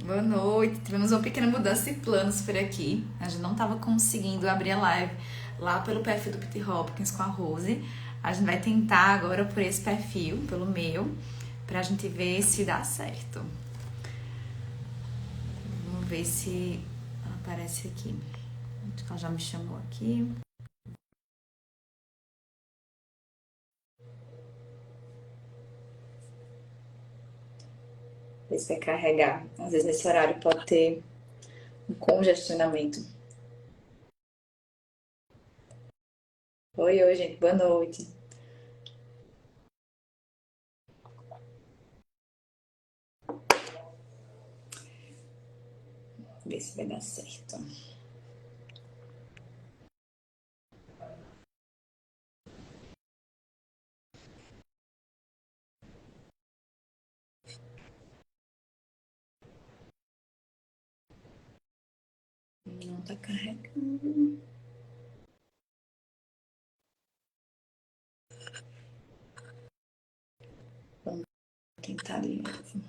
Boa noite. Tivemos uma pequena mudança de planos por aqui. A gente não estava conseguindo abrir a live lá pelo perfil do Pete Hopkins com a Rose. A gente vai tentar agora por esse perfil, pelo meu, pra gente ver se dá certo. Vamos ver se ela aparece aqui. Acho que ela já me chamou aqui. Ver se vai carregar. Às vezes nesse horário pode ter um congestionamento. Oi, gente. Boa noite. Ver se vai dar certo. Não tá carregando. Vamos tentar de novo.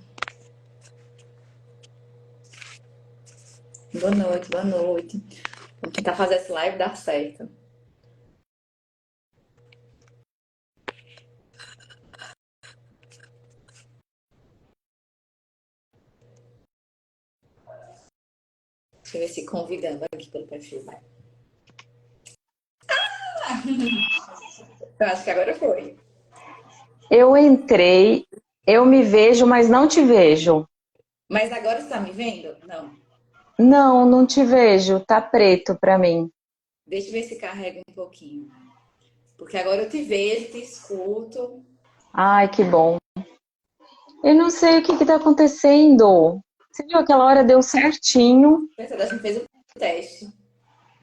Boa noite, boa noite. Vamos tentar fazer essa live dar certo. Deixa eu ver se convidando aqui pelo perfil. Vai. Eu acho que agora foi. Eu entrei, eu me vejo, mas não te vejo. Mas agora você tá me vendo? Não. Não, não te vejo, tá preto pra mim. Deixa eu ver se carrega um pouquinho. Porque agora eu te vejo, te escuto. Ai, que bom. Eu não sei o que que tá acontecendo. Você viu, aquela hora deu certinho. Pensando, a gente fez o teste.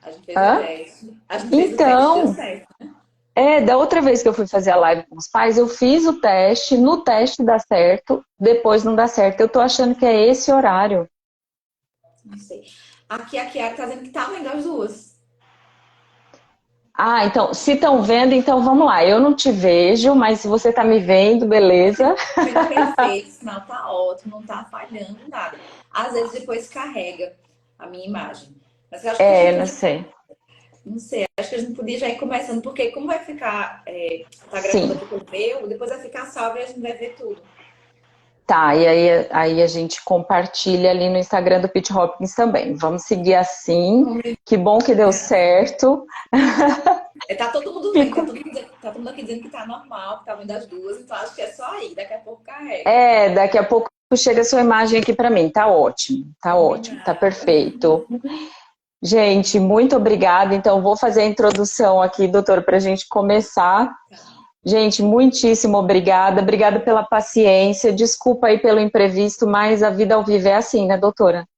A gente fez o Hã? teste. A gente fez o teste, deu Então, certo. da outra vez que eu fui fazer a live com os pais, eu fiz o teste, no teste dá certo, depois não dá certo. Eu tô achando que é esse horário. Não sei. Aqui a Kiara tá dizendo que tá vendo as duas. Ah, então, se estão vendo, então vamos lá. Eu não te vejo, mas se você tá me vendo, beleza. Vendo perfeito, o sinal tá ótimo, não tá falhando nada. Às vezes depois carrega a minha imagem. Mas eu acho que a gente Não podia. sei. Não sei, acho que a gente podia já ir começando, porque como vai ficar, tá gravando Sim. aqui pelo meu, depois vai ficar salvo e a gente vai ver tudo. Tá, e aí a gente compartilha ali no Instagram do Pete Hopkins também. Vamos seguir assim. Vamos ver. Que bom que deu certo. Tá todo mundo vendo, Fico. tá todo mundo aqui dizendo que tá normal, que tá vendo as duas, então acho que é só aí, daqui a pouco carrega. Daqui a pouco chega a sua imagem aqui para mim. Tá ótimo, tá Combinado. perfeito. Gente, muito obrigada. Então, vou fazer a introdução aqui, doutor, para a gente começar. Gente, muitíssimo obrigada. Obrigada pela paciência. Desculpa aí pelo imprevisto, mas a vida ao vivo é assim, né, doutora?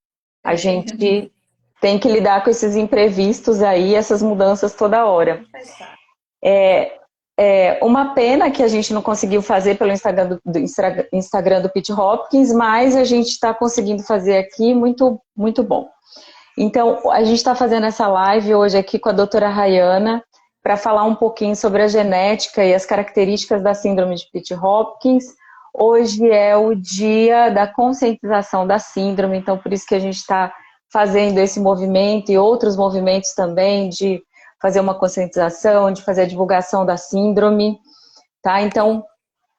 A É, gente tem que lidar com esses imprevistos aí, essas mudanças toda hora. faz parte. É uma pena que a gente não conseguiu fazer pelo Instagram do Pete Hopkins, mas a gente está conseguindo fazer aqui, muito, muito bom. Então, a gente está fazendo essa live hoje aqui com a doutora Rayana para falar um pouquinho sobre a genética e as características da síndrome de Pitt Hopkins. Hoje é o dia da conscientização da síndrome, então por isso que a gente está fazendo esse movimento e outros movimentos também de fazer uma conscientização, de fazer a divulgação da síndrome, tá? Então,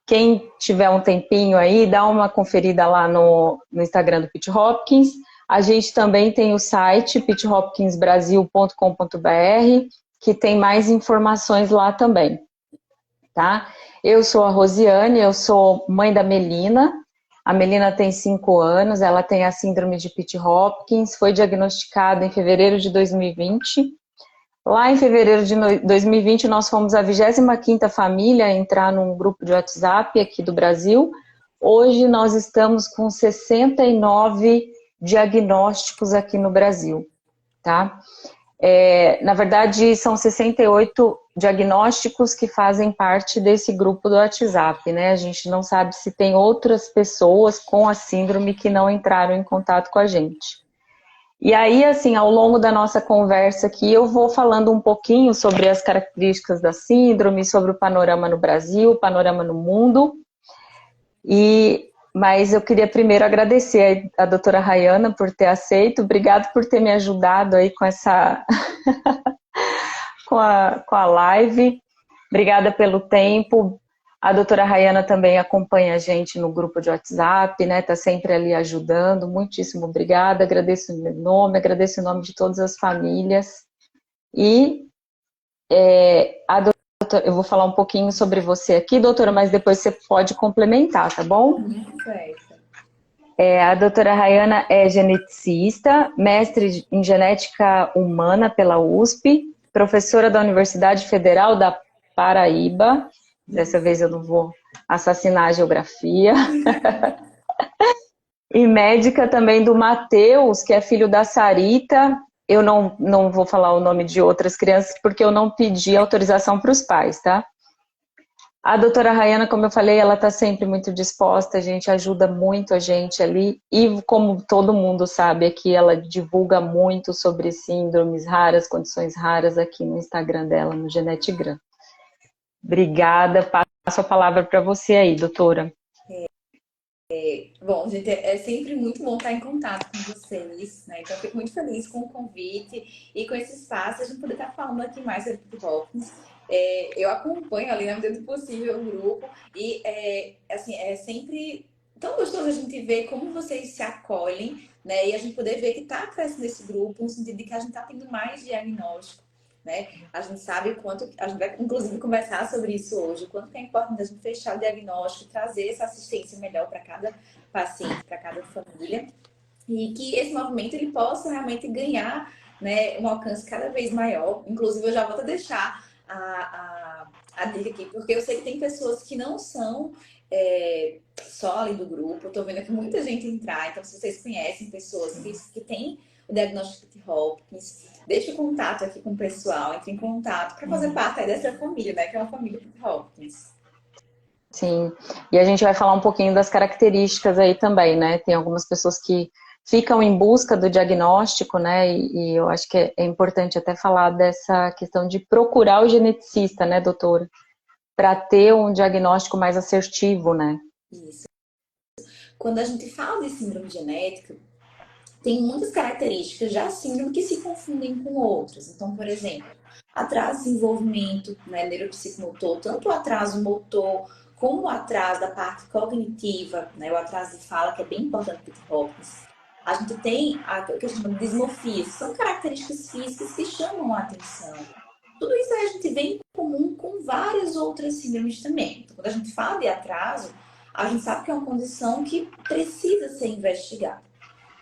quem tiver um tempinho aí, dá uma conferida lá no Instagram do Pitt Hopkins. A gente também tem o site pitthopkinsbrasil.com.br, que tem mais informações lá também, tá? Eu sou a Rosiane, eu sou mãe da Melina. A Melina tem 5 anos, ela tem a síndrome de Pitt Hopkins, foi diagnosticada em fevereiro de 2020. Lá em fevereiro de 2020, nós fomos a 25ª família a entrar num grupo de WhatsApp aqui do Brasil. Hoje nós estamos com 69 diagnósticos aqui no Brasil, tá? Na verdade, são 68 diagnósticos que fazem parte desse grupo do WhatsApp, né? A gente não sabe se tem outras pessoas com a síndrome que não entraram em contato com a gente. E aí, assim, ao longo da nossa conversa aqui, eu vou falando um pouquinho sobre as características da síndrome, sobre o panorama no Brasil, o panorama no mundo. Mas eu queria primeiro agradecer a doutora Rayana por ter aceito. Obrigado por ter me ajudado aí com essa com a live. Obrigada pelo tempo. A doutora Rayana também acompanha a gente no grupo de WhatsApp, né? Tá sempre ali ajudando. Muitíssimo obrigada. Agradeço o meu nome, agradeço o nome de todas as famílias. E eu vou falar um pouquinho sobre você aqui, doutora, mas depois você pode complementar, tá bom? Certo. A doutora Rayana é geneticista, mestre em genética humana pela USP, professora da Universidade Federal da Paraíba. Dessa vez eu não vou assassinar a geografia. E médica também do Matheus, que é filho da Sarita. Eu não vou falar o nome de outras crianças, porque eu não pedi autorização para os pais, tá? A doutora Rayana, como eu falei, ela está sempre muito disposta, a gente ajuda muito a gente ali. E como todo mundo sabe aqui, ela divulga muito sobre síndromes raras, condições raras aqui no Instagram dela, no Genetigram. Obrigada, passo a palavra para você aí, doutora. Bom, gente, é sempre muito bom estar em contato com vocês, né? Então, eu fico muito feliz com o convite e com esse espaço, a gente poder estar falando aqui mais sobre Pit Hopkins. Eu acompanho ali, na medida do possível, o grupo e, assim, é sempre tão gostoso a gente ver como vocês se acolhem, né? E a gente poder ver que está crescendo esse grupo, no sentido de que a gente está tendo mais diagnóstico, né? A gente sabe o quanto, a gente vai inclusive conversar sobre isso hoje, o quanto é importante a gente fechar o diagnóstico, trazer essa assistência melhor para cada paciente, para cada família, e que esse movimento ele possa realmente ganhar, né, um alcance cada vez maior. Inclusive, eu já vou até deixar a dica aqui, porque eu sei que tem pessoas que não são só ali do grupo, eu tô vendo aqui muita gente entrar, então se vocês conhecem pessoas que têm o diagnóstico de Hopkins, deixe o contato aqui com o pessoal, entre em contato para fazer parte aí dessa família, né, que é uma família de Hopkins. Sim, e a gente vai falar um pouquinho das características aí também, né? Tem algumas pessoas que ficam em busca do diagnóstico, né? E eu acho que é importante até falar dessa questão de procurar o geneticista, né, doutora? Para ter um diagnóstico mais assertivo, né? Isso. Quando a gente fala de síndrome genética, tem muitas características já síndrome que se confundem com outras. Então, por exemplo, atraso de desenvolvimento, né, neuropsicomotor, tanto o atraso motor como o atraso da parte cognitiva, né, o atraso de fala, que é bem importante para o Hopkins. A gente tem a que chama de dismorfias, são características físicas que chamam a atenção. Tudo isso a gente vê em comum com várias outras síndromes também. Então, quando a gente fala de atraso, a gente sabe que é uma condição que precisa ser investigada.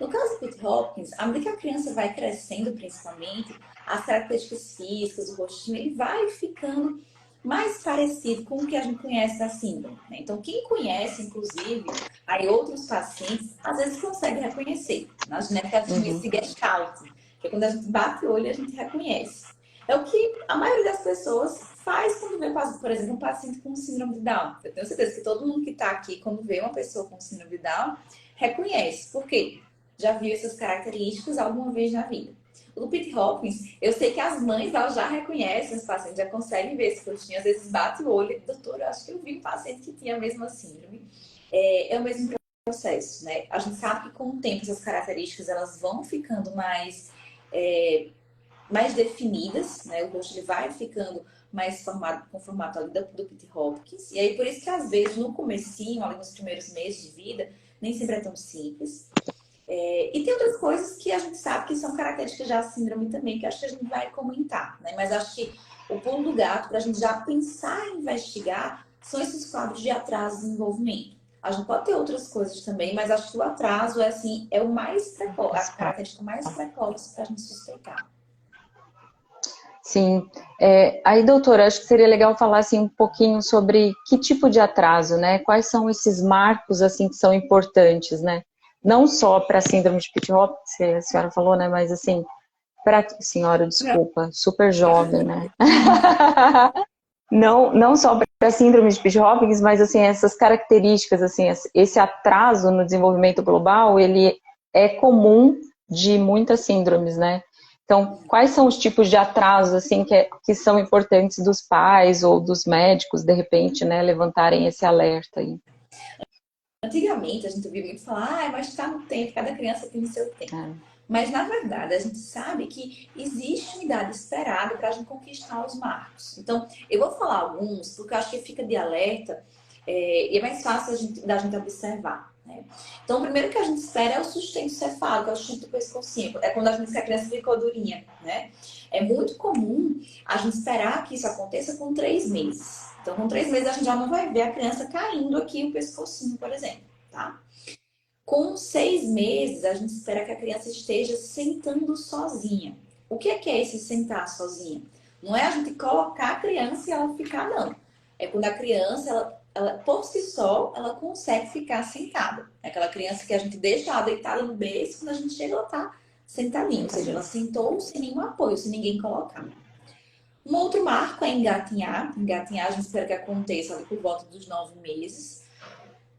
No caso do Pit Hopkins, à medida que a criança vai crescendo, principalmente, as características físicas, o rostinho, ele vai ficando mais parecido com o que a gente conhece da síndrome, né? Então, quem conhece, inclusive, aí outros pacientes, às vezes consegue reconhecer. Na genética, a gente chama esse gestalt, que é quando a gente bate o olho, a gente reconhece. É o que a maioria das pessoas faz quando vê, por exemplo, um paciente com síndrome de Down. Eu tenho certeza que todo mundo que está aqui, quando vê uma pessoa com síndrome de Down, reconhece. Por quê? Já viu essas características alguma vez na vida. O do Pit Hopkins, eu sei que as mães elas já reconhecem os pacientes, já conseguem ver esse rostinho, às vezes bate o olho, doutor, eu acho que eu vi um paciente que tinha a mesma síndrome. É o mesmo processo, né? A gente sabe que com o tempo essas características elas vão ficando mais definidas, né? O rosto ele vai ficando mais formado, com o formato ali do Pit Hopkins. E aí por isso que às vezes no comecinho, ali nos primeiros meses de vida, nem sempre é tão simples. E tem outras coisas que a gente sabe que são características da síndrome também, que acho que a gente vai comentar, né? Mas acho que o pulo do gato, para a gente já pensar em investigar, são esses quadros de atraso de desenvolvimento. A gente pode ter outras coisas também, mas acho que o atraso é, assim, é o mais precoce, a característica mais precoce para a gente suspeitar. Sim. Aí, doutora, acho que seria legal falar assim, um pouquinho sobre que tipo de atraso, né? Quais são esses marcos assim que são importantes, né? Não só para a síndrome de Pit Hopkins, que a senhora falou, né? Mas assim, para senhora, desculpa, super jovem, né? Não só para a síndrome de Pit Hopkins, mas assim, essas características, assim, esse atraso no desenvolvimento global, ele é comum de muitas síndromes, né? Então, quais são os tipos de atrasos, assim, que são importantes dos pais ou dos médicos, de repente, né, levantarem esse alerta aí? Antigamente a gente ouvia muito falar, mas está no tempo, cada criança tem o seu tempo. É. Mas na verdade a gente sabe que existe uma idade esperada para a gente conquistar os marcos. Então eu vou falar alguns, porque eu acho que fica de alerta e é mais fácil da gente observar. Né? Então o primeiro que a gente espera é o sustento cefálico, é o sustento do pescocinho. É quando a gente diz que a criança ficou durinha. Né? É muito comum a gente esperar que isso aconteça com 3 meses. Então, com 3 meses, a gente já não vai ver a criança caindo aqui o pescocinho, por exemplo, tá? Com 6 meses, a gente espera que a criança esteja sentando sozinha. O que é esse sentar sozinha? Não é a gente colocar a criança e ela ficar, não. É quando a criança, ela por si só, ela consegue ficar sentada. É aquela criança que a gente deixa ela deitada no berço, quando a gente chega, ela tá sentadinha. Ou seja, ela sentou sem nenhum apoio, sem ninguém colocar. Um outro marco é engatinhar. Engatinhar, a gente espera que aconteça ali por volta dos 9 meses.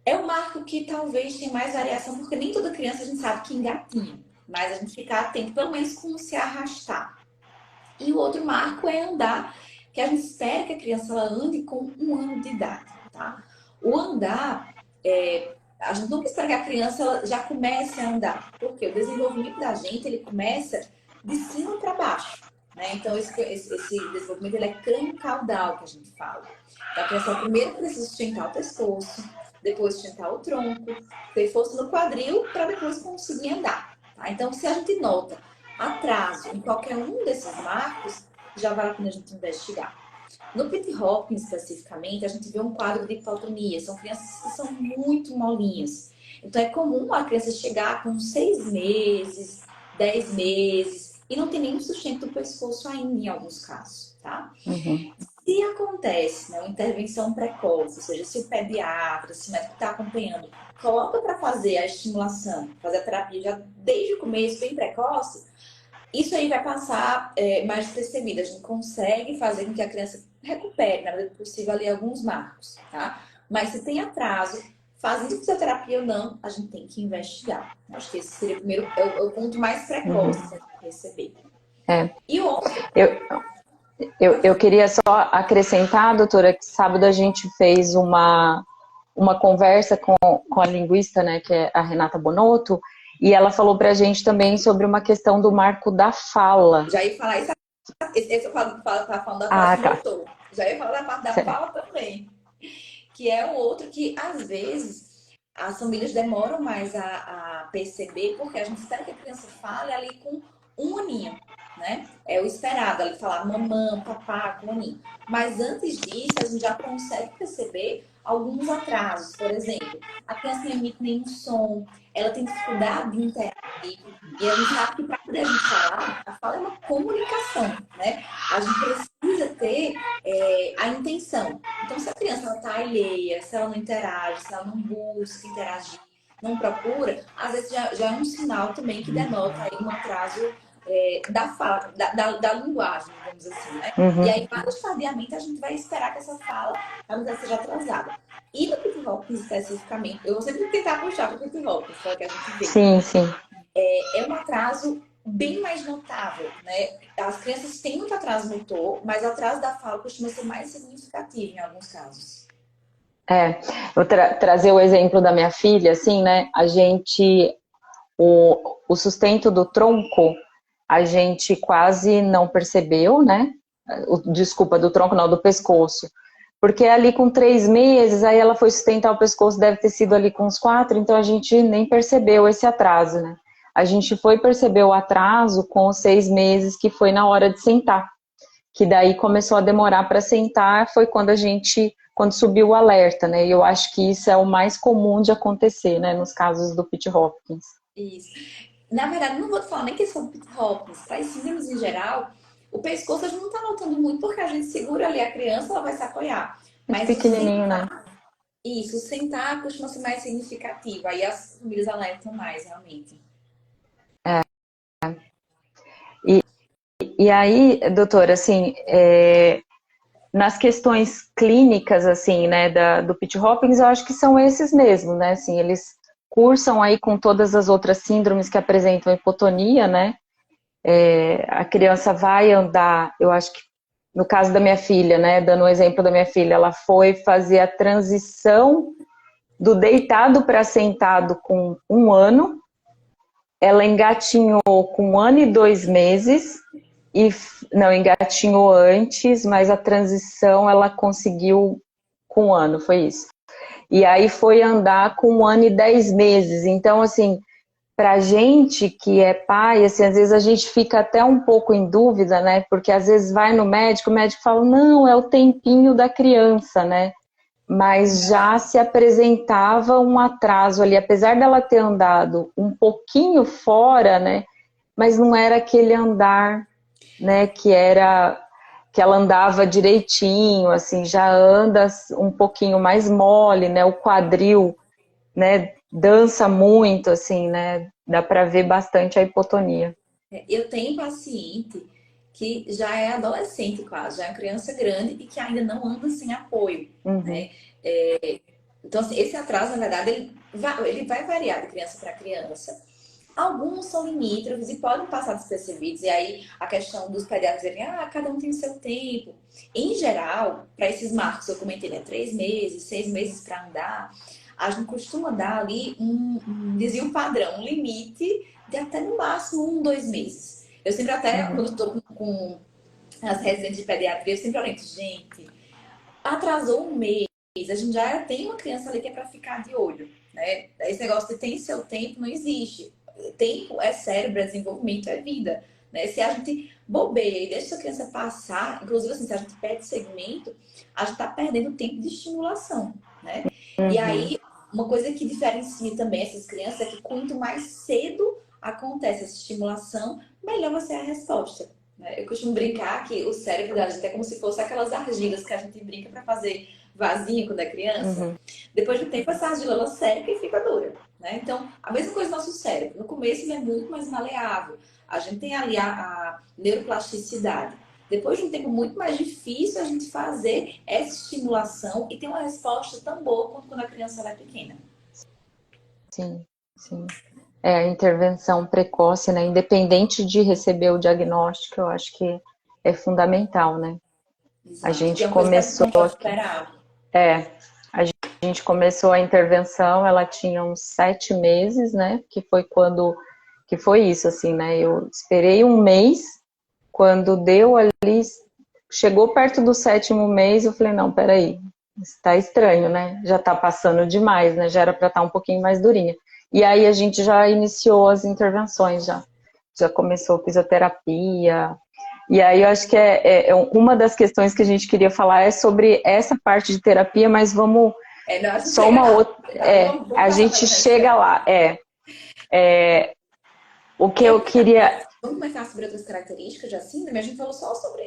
É um marco que talvez tenha mais variação, porque nem toda criança a gente sabe que engatinha. Mas a gente fica atento, pelo menos com se arrastar. E o outro marco é andar, que a gente espera que a criança ela ande com 1 ano de idade, tá? O andar, a gente nunca espera que a criança ela já comece a andar, porque o desenvolvimento da gente, ele começa de cima para baixo. Né? Então, esse desenvolvimento ele é crânio-caudal, que a gente fala. Então, a criança primeiro precisa sustentar o pescoço, depois sustentar o tronco, ter força no quadril, para depois conseguir andar. Tá? Então, se a gente nota atraso em qualquer um desses marcos, já vale a pena a gente investigar. No Pitt Hopkins, especificamente, a gente vê um quadro de hipotonia. São crianças que são muito molinhas. Então, é comum a criança chegar com 6 meses, 10 meses, e não tem nenhum sustento do pescoço ainda, em alguns casos, tá? Uhum. Se acontece, né, uma intervenção precoce, ou seja, se o pediatra, se o médico está acompanhando, coloca para fazer a estimulação, fazer a terapia já desde o começo, bem precoce, isso aí vai passar mais despercebido. A gente consegue fazer com que a criança recupere, na medida do possível, ali alguns marcos, tá? Mas se tem atraso, fazendo fisioterapia ou não, a gente tem que investigar. Acho que esse seria o primeiro, é o ponto mais precoce que a gente receber. É. E o outro... Eu queria só acrescentar, doutora, que sábado a gente fez uma conversa com a linguista, né, que é a Renata Bonotto, e ela falou pra gente também sobre uma questão do marco da fala. Já ia falar isso, esse eu falo da parte Tá. motor. Já ia falar da parte da fala também. Que é o outro que, às vezes, as famílias demoram mais a perceber, porque a gente espera que a criança fale ali com 1 aninho, né? É o esperado, ali falar mamãe, papá, com 1 aninho. Mas antes disso, a gente já consegue perceber alguns atrasos. Por exemplo, a criança não emite nenhum som, ela tem dificuldade de interagir. E a gente sabe que para poder a gente falar, a fala é uma comunicação, né? A gente precisa ter a intenção. Então, se a criança está alheia, se ela não interage, se ela não busca interagir, não procura, às vezes já é um sinal também que denota aí um atraso da fala, da linguagem, digamos assim, né? Uhum. E aí, mais tardiamente, a gente vai esperar que essa fala seja atrasada. E no Pitt Hopkins, especificamente, eu vou sempre tentar puxar para o Pitt Hopkins, para que a gente vê. Sim. É um atraso bem mais notável, né? As crianças têm muito atraso motor, mas o atraso da fala costuma ser mais significativo em alguns casos. Vou trazer o exemplo da minha filha, assim, né? A gente, o sustento do tronco, a gente quase não percebeu, né? Desculpa, do tronco não, do pescoço. Porque ali com 3 meses, aí ela foi sustentar o pescoço, deve ter sido ali com uns 4, então a gente nem percebeu esse atraso, né? A gente foi perceber o atraso com os 6 meses, que foi na hora de sentar. Que daí começou a demorar para sentar, foi quando subiu o alerta, né? E eu acho que isso é o mais comum de acontecer, né? Nos casos do Pitt Hopkins. Isso. Na verdade, não vou te falar nem questão do Pitt Hopkins. Para as síndromes em geral, o pescoço a gente não está notando muito, porque a gente segura ali a criança, ela vai se apoiar. Muito Mas pequenininho, né? Isso, sentar costuma ser mais significativo. Aí as famílias alertam mais, realmente. E aí, doutora, assim, nas questões clínicas, assim, né, do Pitt Hopkins, eu acho que são esses mesmo, né? Assim, eles cursam aí com todas as outras síndromes que apresentam hipotonia, né? A criança vai andar, eu acho que no caso da minha filha, né, dando o exemplo da minha filha, ela foi fazer a transição do deitado para sentado com 1 ano, ela engatinhou com 1 ano e 2 meses, não, engatinhou antes, mas a transição ela conseguiu com 1 ano, foi isso. E aí foi andar com 1 ano e 10 meses. Então, assim, pra gente que é pai, assim, às vezes a gente fica até um pouco em dúvida, né? Porque às vezes vai no médico, o médico fala, não, é o tempinho da criança, né? Mas já se apresentava um atraso ali, apesar dela ter andado um pouquinho fora, né? Mas não era aquele andar, né? Que ela andava direitinho, assim, já anda um pouquinho mais mole, né? O quadril, né? Dança muito, assim, né? Dá para ver bastante a hipotonia. Eu tenho paciente que já é adolescente quase, já é uma criança grande e que ainda não anda sem apoio, Uhum, né? Então, assim, esse atraso, na verdade, ele vai variar de criança para criança. Alguns são limítrofes e podem passar despercebidos. E aí, a questão dos pediatras dizerem, cada um tem o seu tempo. Em geral, para esses marcos que eu comentei, né? 3 meses, 6 meses para andar, a gente costuma dar ali desvio padrão, um limite de até no máximo 2 meses. Eu sempre até, uhum, quando estou com as residentes de pediatria, eu sempre oriento, gente, atrasou 1 mês, a gente já tem uma criança ali que é para ficar de olho, né? Esse negócio de tem seu tempo não existe. Tempo é cérebro, é desenvolvimento, é vida, né? Se a gente bobeia e deixa essa criança passar, inclusive assim, se a gente perde segmento, a gente está perdendo tempo de estimulação, né? E uhum. aí, uma coisa que diferencia também essas crianças é que quanto mais cedo acontece essa estimulação, melhor vai ser a resposta. Né? Eu costumo brincar que o cérebro da gente é como se fosse aquelas argilas que a gente brinca para fazer vasinho quando é criança. Uhum. Depois de um tempo, essa argila ela seca e fica dura. Né? Então, a mesma coisa do nosso cérebro. No começo, ele é muito mais maleável. A gente tem ali a neuroplasticidade. Depois de um tempo muito mais difícil a gente fazer essa estimulação e ter uma resposta tão boa quanto quando a criança ela é pequena. Sim, sim. É, a intervenção precoce, né? Independente de receber o diagnóstico, eu acho que é fundamental, né? A Exato. E é gente uma coisa que a gente começou não pode aqui. esperar. É, a gente começou a intervenção, ela tinha uns 7 meses, né? Que foi quando, que foi isso, assim, né? Eu esperei 1 mês, quando deu ali, chegou perto do 7º mês, eu falei, não, peraí, está estranho, né? Já está passando demais, né? Já era para estar um pouquinho mais durinha. E aí a gente já iniciou as intervenções, já começou fisioterapia. E aí eu acho que uma das questões que a gente queria falar é sobre essa parte de terapia, mas vamos Não, a gente só chega uma lá. outra. Tá, vamos A passar gente pela chega restante. lá. O que Quer eu comentar? queria. Vamos comentar sobre outras características da síndrome? A gente falou só sobre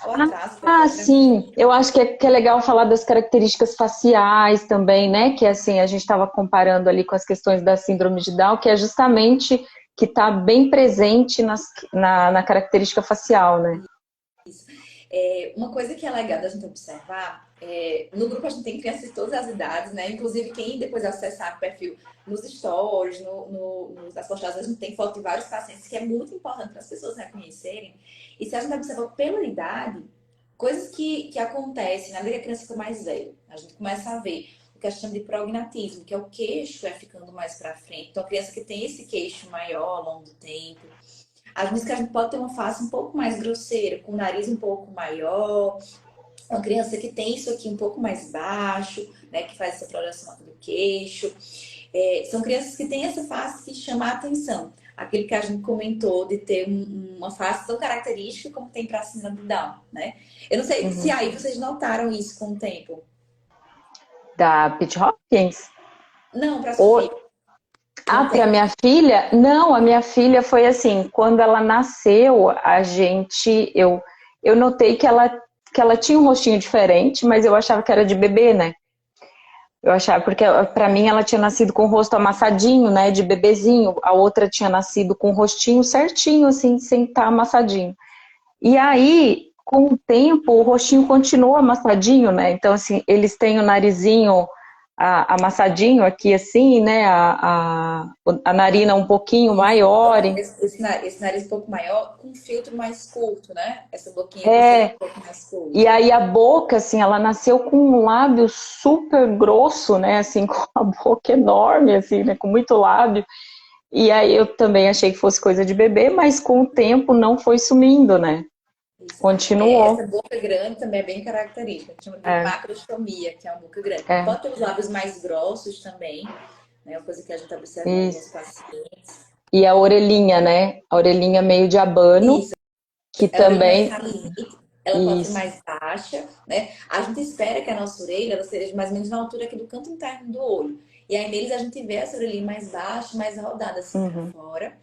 o Ah, atraso, que é sim, tranquilo. eu acho que é legal falar das características faciais também, né? Que assim, a gente estava comparando ali com as questões da síndrome de Down, que é justamente que está bem presente na característica facial, né? Uma coisa que é legal da gente observar, no grupo a gente tem crianças de todas as idades, né? Inclusive quem depois acessar o perfil nos stories, nas postagens, a gente tem foto de vários pacientes, que é muito importante para as pessoas reconhecerem. E se a gente observar pela idade, coisas que acontecem na medida que a criança fica mais velha, a gente começa a ver o que a gente chama de prognatismo, que é o queixo ficando mais para frente. Então a criança que tem esse queixo maior ao longo do tempo, às vezes que a gente pode ter uma face um pouco mais grosseira, com o nariz um pouco maior. Uma criança que tem isso aqui um pouco mais baixo, né, que faz essa projeção do queixo. São crianças que têm essa face que chama a atenção. Aquilo que a gente comentou de ter uma face tão característica como tem para cima do Down, né? Eu não sei se Uhum. aí vocês notaram isso com o tempo. Da Pitt Hopkins. Não, para sua filha, Ou, com o para tempo. minha filha? Não, a minha filha foi assim, quando ela nasceu, eu notei que ela tinha um rostinho diferente, mas eu achava que era de bebê, né? Eu achava, porque para mim ela tinha nascido com o rosto amassadinho, né, de bebezinho, a outra tinha nascido com o rostinho certinho, assim, sem estar amassadinho. E aí, com o tempo, o rostinho continua amassadinho, né? Então, assim, eles têm o narizinho amassadinho aqui, assim, né? A narina um pouquinho maior. Esse nariz um pouco maior, com um filtro mais curto, né? Essa boquinha com um filtro É, um pouco mais e curto. aí a boca, assim, ela nasceu com um lábio super grosso, né? Assim, com a boca enorme, assim, né? Com muito lábio. E aí eu também achei que fosse coisa de bebê, mas com o tempo não foi sumindo, né? Isso. Essa Continuou. boca grande também é bem característica. A gente chama de É, macrostomia, que é uma boca grande. é, Pode ter os lábios mais grossos também, né? É uma coisa que a gente observa em alguns isso. pacientes. E a orelhinha, né? A orelhinha meio de abano, Isso. que A orelha mais também. saliente, ela pode ser Isso. mais baixa, né? A gente espera que a nossa orelha ela seja mais ou menos na altura aqui do canto interno do olho. E aí neles a gente vê essa orelhinha mais baixa, mais rodada assim para Uhum, fora.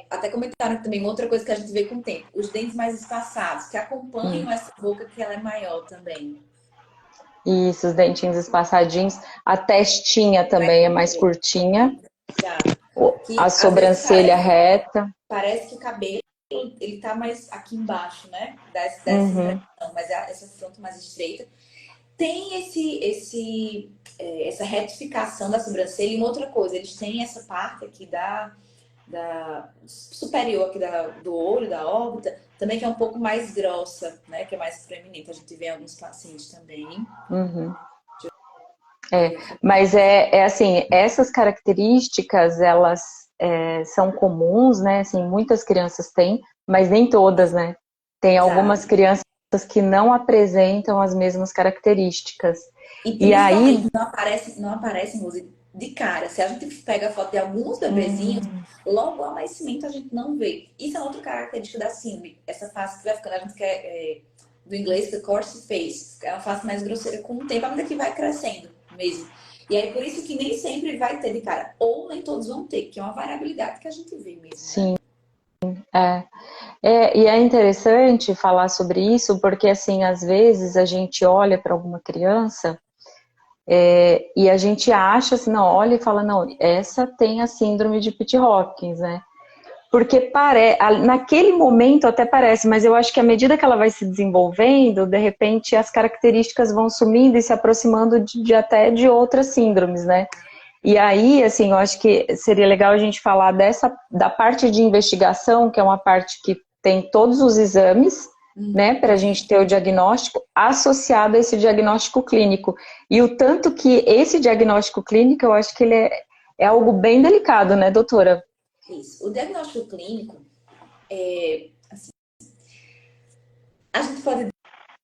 Até comentaram também uma outra coisa que a gente vê com o tempo, os dentes mais espaçados, que uhum. acompanham essa boca que ela é maior também. Isso, os dentinhos espaçadinhos. A testinha Vai também é mais ter. curtinha. Exato. A Que às vezes sobrancelha reta. parece que o cabelo ele tá mais aqui embaixo, né? Dessa Uhum, impressão, mas essa fronte mais estreita. Tem essa retificação da sobrancelha e uma outra coisa, eles têm essa parte aqui da superior aqui do olho, da órbita, também que é um pouco mais grossa, né? Que é mais proeminente. A gente vê em alguns pacientes também. uhum. Mas é assim, essas características, elas são comuns, né? Assim, muitas crianças têm, mas nem todas, né? Tem algumas Exato. crianças que não apresentam as mesmas características. E E principalmente aí, não aparecem, Rose, de cara. Se a gente pega a foto de alguns bebezinhos, hum, logo ao nascimento a gente não vê. Isso é outra característica da síndrome. Essa face que vai ficando, a gente quer, do inglês, the coarse face. É uma face mais grosseira com o tempo, à medida que vai crescendo mesmo. E aí, por isso que nem sempre vai ter de cara. Ou nem todos vão ter, que é uma variabilidade que a gente vê mesmo, né? sim, é. E é interessante falar sobre isso, porque assim, às vezes a gente olha para alguma criança e a gente acha assim, não, olha e fala, não, essa tem a síndrome de Pitt-Hopkins, né? Porque naquele momento até parece, mas eu acho que à medida que ela vai se desenvolvendo, de repente as características vão sumindo e se aproximando até de outras síndromes, né? E aí, assim, eu acho que seria legal a gente falar da parte de investigação, que é uma parte que tem todos os exames, né, para a gente ter o diagnóstico associado a esse diagnóstico clínico. E o tanto que esse diagnóstico clínico, eu acho que ele é algo bem delicado, né, doutora? Isso. O diagnóstico clínico, a gente pode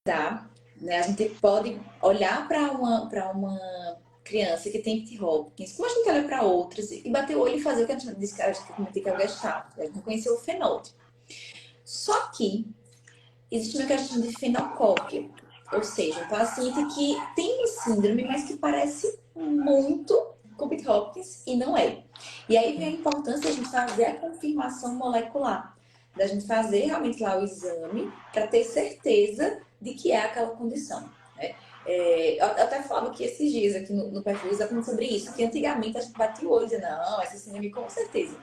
dar, né? A gente pode olhar para uma criança que tem Pitt-Hopkins, como a gente olha para outras, e bater o olho e fazer o que a gente disse que eu comentei que é o Gestalt, a gente conhecer o fenótipo. Só que existe uma questão de fenocópia, ou seja, um paciente que tem uma síndrome, mas que parece muito com Pitt-Hopkins e não é. E aí vem a importância de a gente fazer a confirmação molecular, da gente fazer realmente lá o exame para ter certeza de que é aquela condição. Né? Eu até falava que esses dias aqui no perfil exatamente sobre isso, que antigamente a gente batia o olho e dizia, não, essa síndrome com certeza.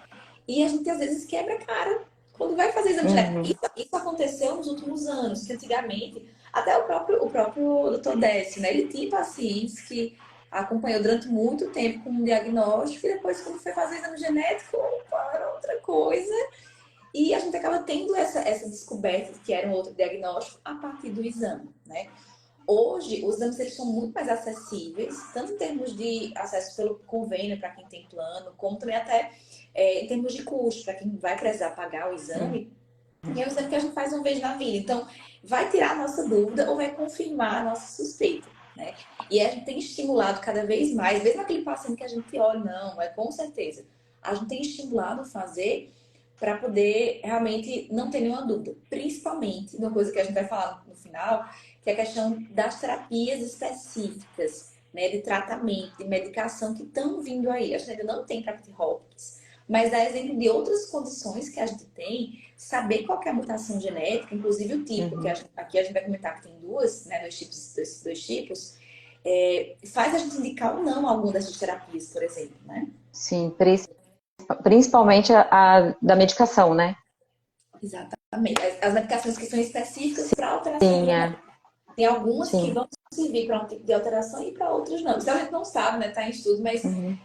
E a gente às vezes quebra a cara quando vai fazer exame genético. Uhum, Isso aconteceu nos últimos anos, que antigamente, até o próprio Dr. Décio, né? Ele tinha pacientes que acompanhou durante muito tempo com um diagnóstico e depois, quando foi fazer exame genético, para outra coisa. E a gente acaba tendo essa descoberta de que era um outro diagnóstico a partir do exame, né? Hoje, os exames eles são muito mais acessíveis, tanto em termos de acesso pelo convênio para quem tem plano, como também até em termos de custo, para quem vai precisar pagar o exame. E é o exame que a gente faz uma vez na vida. Então, vai tirar a nossa dúvida ou vai confirmar a nossa suspeita, né? E a gente tem estimulado cada vez mais, mesmo aquele paciente que a gente olha, não, é com certeza. A gente tem estimulado a fazer para poder realmente não ter nenhuma dúvida. Principalmente, uma coisa que a gente vai falar no final, que é a questão das terapias específicas, né, de tratamento, de medicação que estão vindo aí. A gente ainda não tem para Pitt-Hopkins, mas dá exemplo de outras condições que a gente tem, saber qual que é a mutação genética, inclusive o tipo, que uhum. aqui a gente vai comentar que tem duas, né, dois tipos, faz a gente indicar ou não alguma dessas terapias, por exemplo, né? Sim, principalmente a da medicação, né? Exatamente. As medicações que são específicas para alteração Sim, genética. Tem algumas que sim. vão servir para um tipo de alteração e para outros não. Isso a gente não sabe, né? Está em estudo, mas Uhum.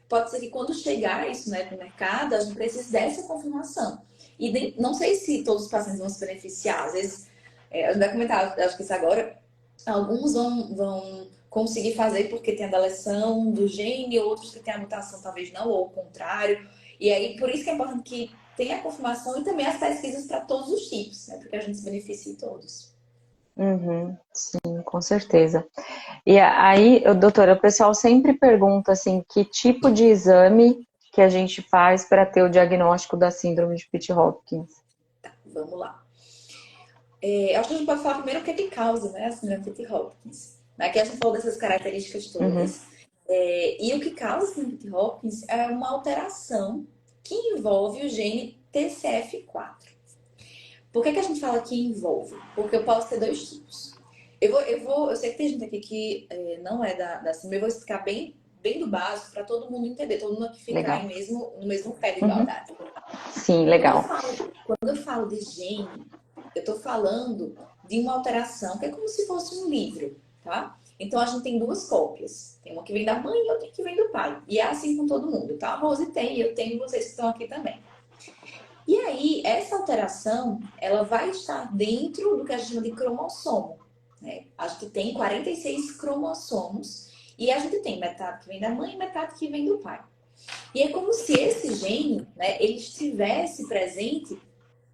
pode ser que quando chegar isso, né, para o mercado, a gente precise dessa confirmação. E não sei se todos os pacientes vão se beneficiar. Às vezes, a gente vai comentar, acho que isso agora, alguns vão conseguir fazer porque tem a deleção do gene, outros que tem a mutação talvez não, ou o contrário. E aí, por isso que é importante que tenha a confirmação e também as pesquisas para todos os tipos, né? Porque a gente se beneficie todos. Uhum. Sim, com certeza. E aí, doutora, o pessoal sempre pergunta assim, que tipo de exame que a gente faz para ter o diagnóstico da síndrome de Pitt-Hopkins? Vamos lá. Acho que a gente pode falar primeiro o que é que causa, né, a síndrome de Pitt-Hopkins. Aqui a gente falou dessas características Uhum. todas. E o que causa a síndrome de Pitt-Hopkins é uma alteração que envolve o gene TCF4. Por que a gente fala que envolve? Porque eu posso ter dois tipos. Eu sei que tem gente aqui que não é da síndrome, eu vou explicar bem do básico para todo mundo entender, todo mundo aqui ficar Legal. no mesmo pé de Uhum. igualdade. Sim, Quando eu legal. falo, quando eu falo de gene, eu estou falando de uma alteração que é como se fosse um livro, tá? Então a gente tem duas cópias. Tem uma que vem da mãe e outra que vem do pai. E é assim com todo mundo, tá? A Rose tem, eu tenho, vocês que estão aqui também. E aí, essa alteração, ela vai estar dentro do que a gente chama de cromossomo, né? A gente tem 46 cromossomos e a gente tem metade que vem da mãe e metade que vem do pai. E é como se esse gene, né, ele estivesse presente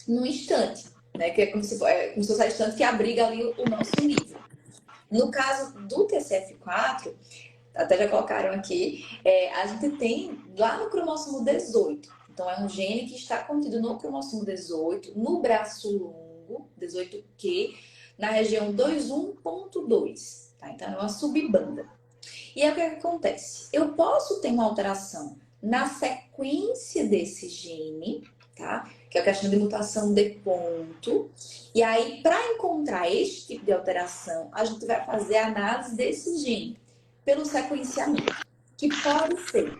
no instante, né? Que é como se fosse a instante que abriga ali o nosso livro. No caso do TCF4, até já colocaram aqui, a gente tem lá no cromossomo 18. Então, é um gene que está contido no cromossomo 18, no braço longo, 18q, na região 21.2. Tá? Então, é uma subbanda. E aí, o que acontece? Eu posso ter uma alteração na sequência desse gene, tá? Que é a questão de mutação de ponto. E aí, para encontrar este tipo de alteração, a gente vai fazer a análise desse gene pelo sequenciamento, que pode ser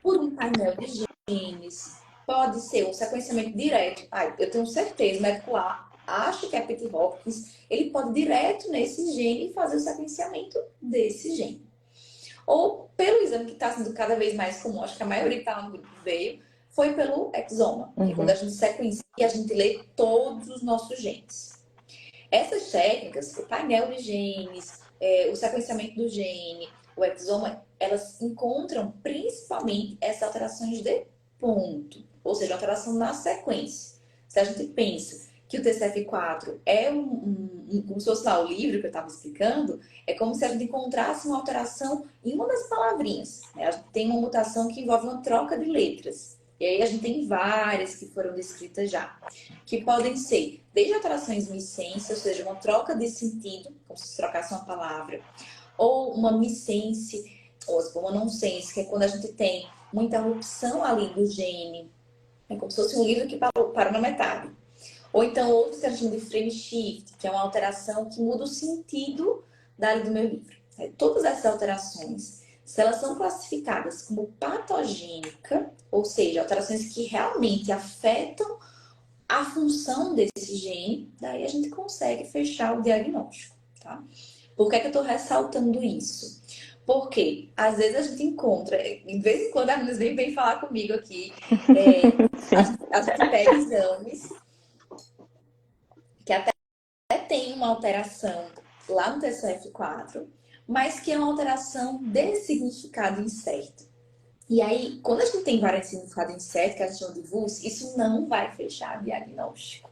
por um painel de genes, pode ser um sequenciamento direto. Eu tenho certeza, o médico lá acha que é Pitt-Hopkins, ele pode ir direto nesse gene e fazer o sequenciamento desse gene. Ou pelo exame que está sendo cada vez mais comum, acho que a maioria que está no grupo veio, foi pelo exoma, que é quando a gente sequencia e a gente lê todos os nossos genes. Essas técnicas, o painel de genes, o sequenciamento do gene, o exoma, elas encontram principalmente essas alterações de ponto, ou seja, alteração na sequência. Se a gente pensa que o TCF4 é como se fosse lá o livro que eu estava explicando, é como se a gente encontrasse uma alteração em uma das palavrinhas, né? A gente tem uma mutação que envolve uma troca de letras. E aí a gente tem várias que foram descritas já, que podem ser desde alterações missense, ou seja, uma troca de sentido, como se trocasse uma palavra, ou uma missense, ou uma nonsense, que é quando a gente tem uma interrupção ali do gene, é como se fosse um livro que parou na metade. Ou então outros que a gente chama de frame shift, que é uma alteração que muda o sentido dali do meu livro. Todas essas alterações, se elas são classificadas como patogênica, ou seja, alterações que realmente afetam a função desse gene, daí a gente consegue fechar o diagnóstico, tá? Por que é que eu tô ressaltando isso? Porque às vezes a gente encontra, de vez em quando a meninas vem falar comigo aqui, a gente pega exames que até tem uma alteração lá no TCF4, mas que é uma alteração de significado incerto. E aí, quando a gente tem variante de significado incerto, que a gente chama de VUS, isso não vai fechar diagnóstico.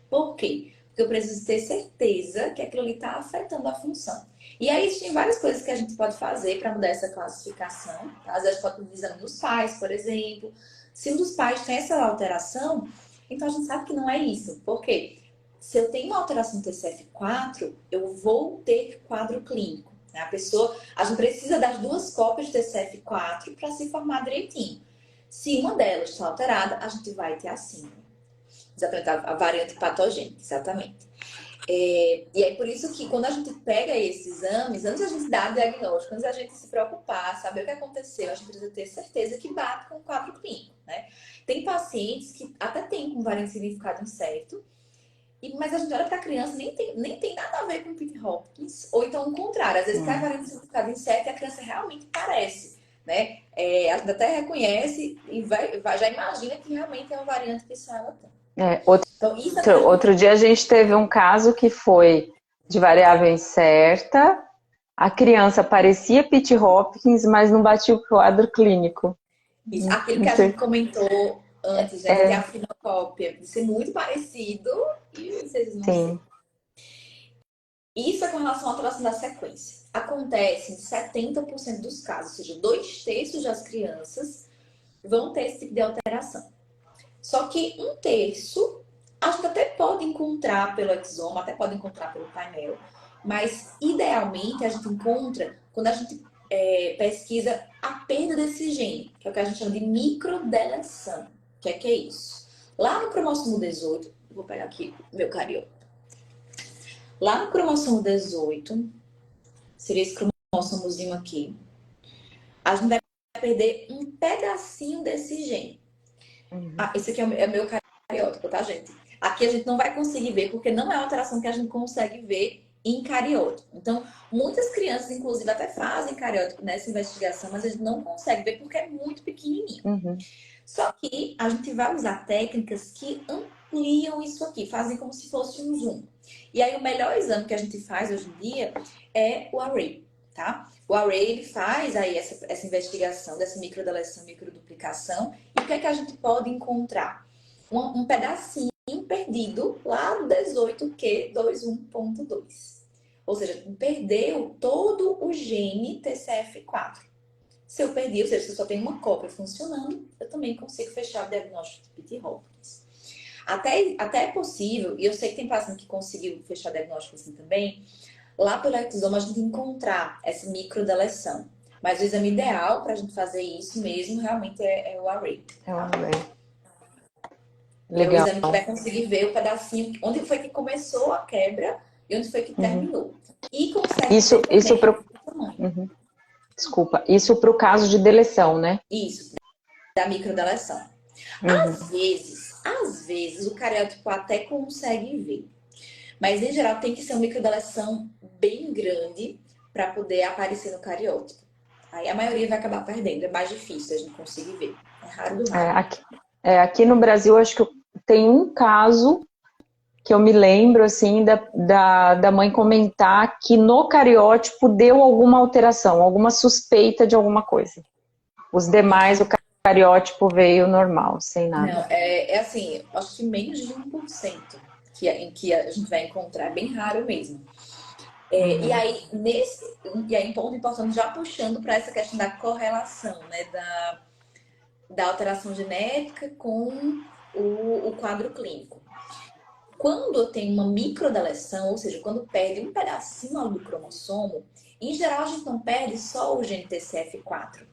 Por quê? Porque eu preciso ter certeza que aquilo ali está afetando a função. E aí, existem várias coisas que a gente pode fazer para mudar essa classificação. Tá? Às vezes, pode pedir exame dos pais, por exemplo. Se um dos pais tem essa alteração, então a gente sabe que não é isso. Por quê? Se eu tenho uma alteração no TCF4, eu vou ter quadro clínico. Né? A gente precisa das duas cópias do TCF4 para se formar direitinho. Se uma delas está alterada, a gente vai ter a síndrome. Exatamente, a variante patogênica, exatamente. E aí, por isso que quando a gente pega esses exames, antes a gente dar diagnóstico, antes a gente se preocupar, saber o que aconteceu, a gente precisa ter certeza que bate com o quadro clínico, né? Tem pacientes que até têm com variante de significado incerto, Mas a gente olha para a criança, nem tem nada a ver com Pitt Hopkins, ou então o contrário. Às vezes cai variante simplificada em 7 e a criança realmente parece, né? A gente até reconhece e já imagina que realmente é uma variante que só ela tem. Então, Outro dia a gente teve um caso que foi de variável incerta, a criança parecia Pitt Hopkins, mas não batia o quadro clínico. Aquilo que a gente comentou antes, né? De ter a finocópia, de ser muito parecido e vocês não Sim. Isso é com relação à alteração da sequência. Acontece em 70% dos casos, ou seja, 2/3 das crianças vão ter esse tipo de alteração. Só que 1/3 a gente até pode encontrar pelo exoma, até pode encontrar pelo painel, mas idealmente a gente encontra quando a gente pesquisa a perda desse gene, que é o que a gente chama de microdeleção. Que é isso? Lá no cromossomo 18, vou pegar aqui meu carioca. Lá no cromossomo 18, seria esse cromossomozinho aqui, a gente vai perder um pedacinho desse gene. Esse aqui é meu cariótipo, tá, gente? Aqui a gente não vai conseguir ver, porque não é uma alteração que a gente consegue ver em cariótipo. Então, muitas crianças, inclusive, até fazem cariótipo nessa investigação, mas a gente não consegue ver porque é muito pequenininho. Só que a gente vai usar técnicas que ampliam isso aqui, fazem como se fosse um zoom. E aí, o melhor exame que a gente faz hoje em dia é o array, tá? O array, ele faz aí essa investigação dessa microdeleção, microduplicação. E o que é que a gente pode encontrar? Um pedacinho perdido lá no 18q21.2. Ou seja, perdeu todo o gene TCF4. Se eu perdi, ou seja, se eu só tenho uma cópia funcionando, eu também consigo fechar o diagnóstico de Pitt Hopkins. Até é possível, e eu sei que tem paciente que conseguiu fechar o diagnóstico assim também, lá pelo exoma a gente encontrar essa microdeleção. Mas o exame ideal para a gente fazer isso mesmo realmente é o array. É o array. Legal. É o exame que vai conseguir ver o pedacinho, onde foi que começou a quebra e onde foi que terminou. E consegue isso pro... Desculpa, isso para o caso de deleção, né? Isso, da microdeleção. Às vezes o cariótipo até consegue ver. Mas em geral tem que ser uma microdeleção bem grande para poder aparecer no cariótipo. Aí a maioria vai acabar perdendo, é mais difícil a gente conseguir ver. É raro do raro. Aqui no Brasil, acho que tem um caso que eu me lembro, assim, da mãe comentar que no cariótipo deu alguma alteração, alguma suspeita de alguma coisa. Os demais, o cariótipo veio normal, sem nada. Não, é assim, acho que menos de 1% em que a gente vai encontrar, é bem raro mesmo. E aí, um ponto importante, já puxando para essa questão da correlação, né, da alteração genética com o quadro clínico. Quando eu tenho uma microdeleção, ou seja, quando perde um pedacinho do cromossomo, em geral a gente não perde só o gene TCF4.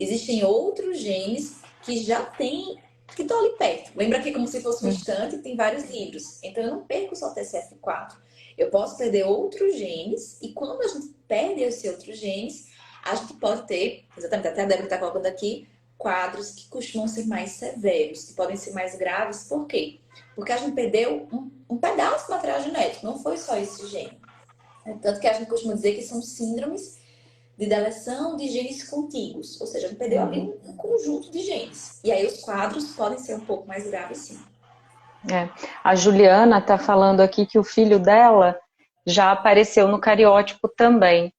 Existem outros genes que já tem, que estão ali perto. Lembra que como se fosse um estante, tem vários livros. Então eu não perco só o TCF4. Eu posso perder outros genes, e quando a gente perde esses outros genes, a gente pode ter, exatamente, até a Débora está colocando aqui, quadros que costumam ser mais severos, que podem ser mais graves. Por quê? Porque a gente perdeu um pedaço do material genético, não foi só esse gene. Tanto que a gente costuma dizer que são síndromes de deleção de genes contíguos. Ou seja, a gente perdeu ali um conjunto de genes. E aí os quadros podem ser um pouco mais graves, sim. A Juliana está falando aqui que o filho dela já apareceu no cariótipo também.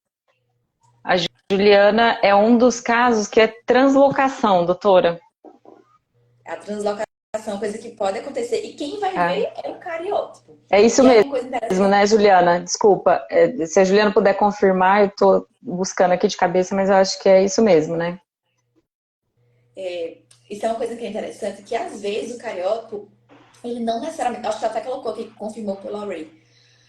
A Juliana é um dos casos que é translocação, doutora. A translocação é uma coisa que pode acontecer. E quem vai ver é o cariótipo. É isso mesmo, né, Juliana? Desculpa. Se a Juliana puder confirmar, eu estou buscando aqui de cabeça, mas eu acho que é isso mesmo, né? Isso é uma coisa que é interessante, que às vezes o cariótipo, ele não necessariamente, acho que até colocou aqui que confirmou pelo array.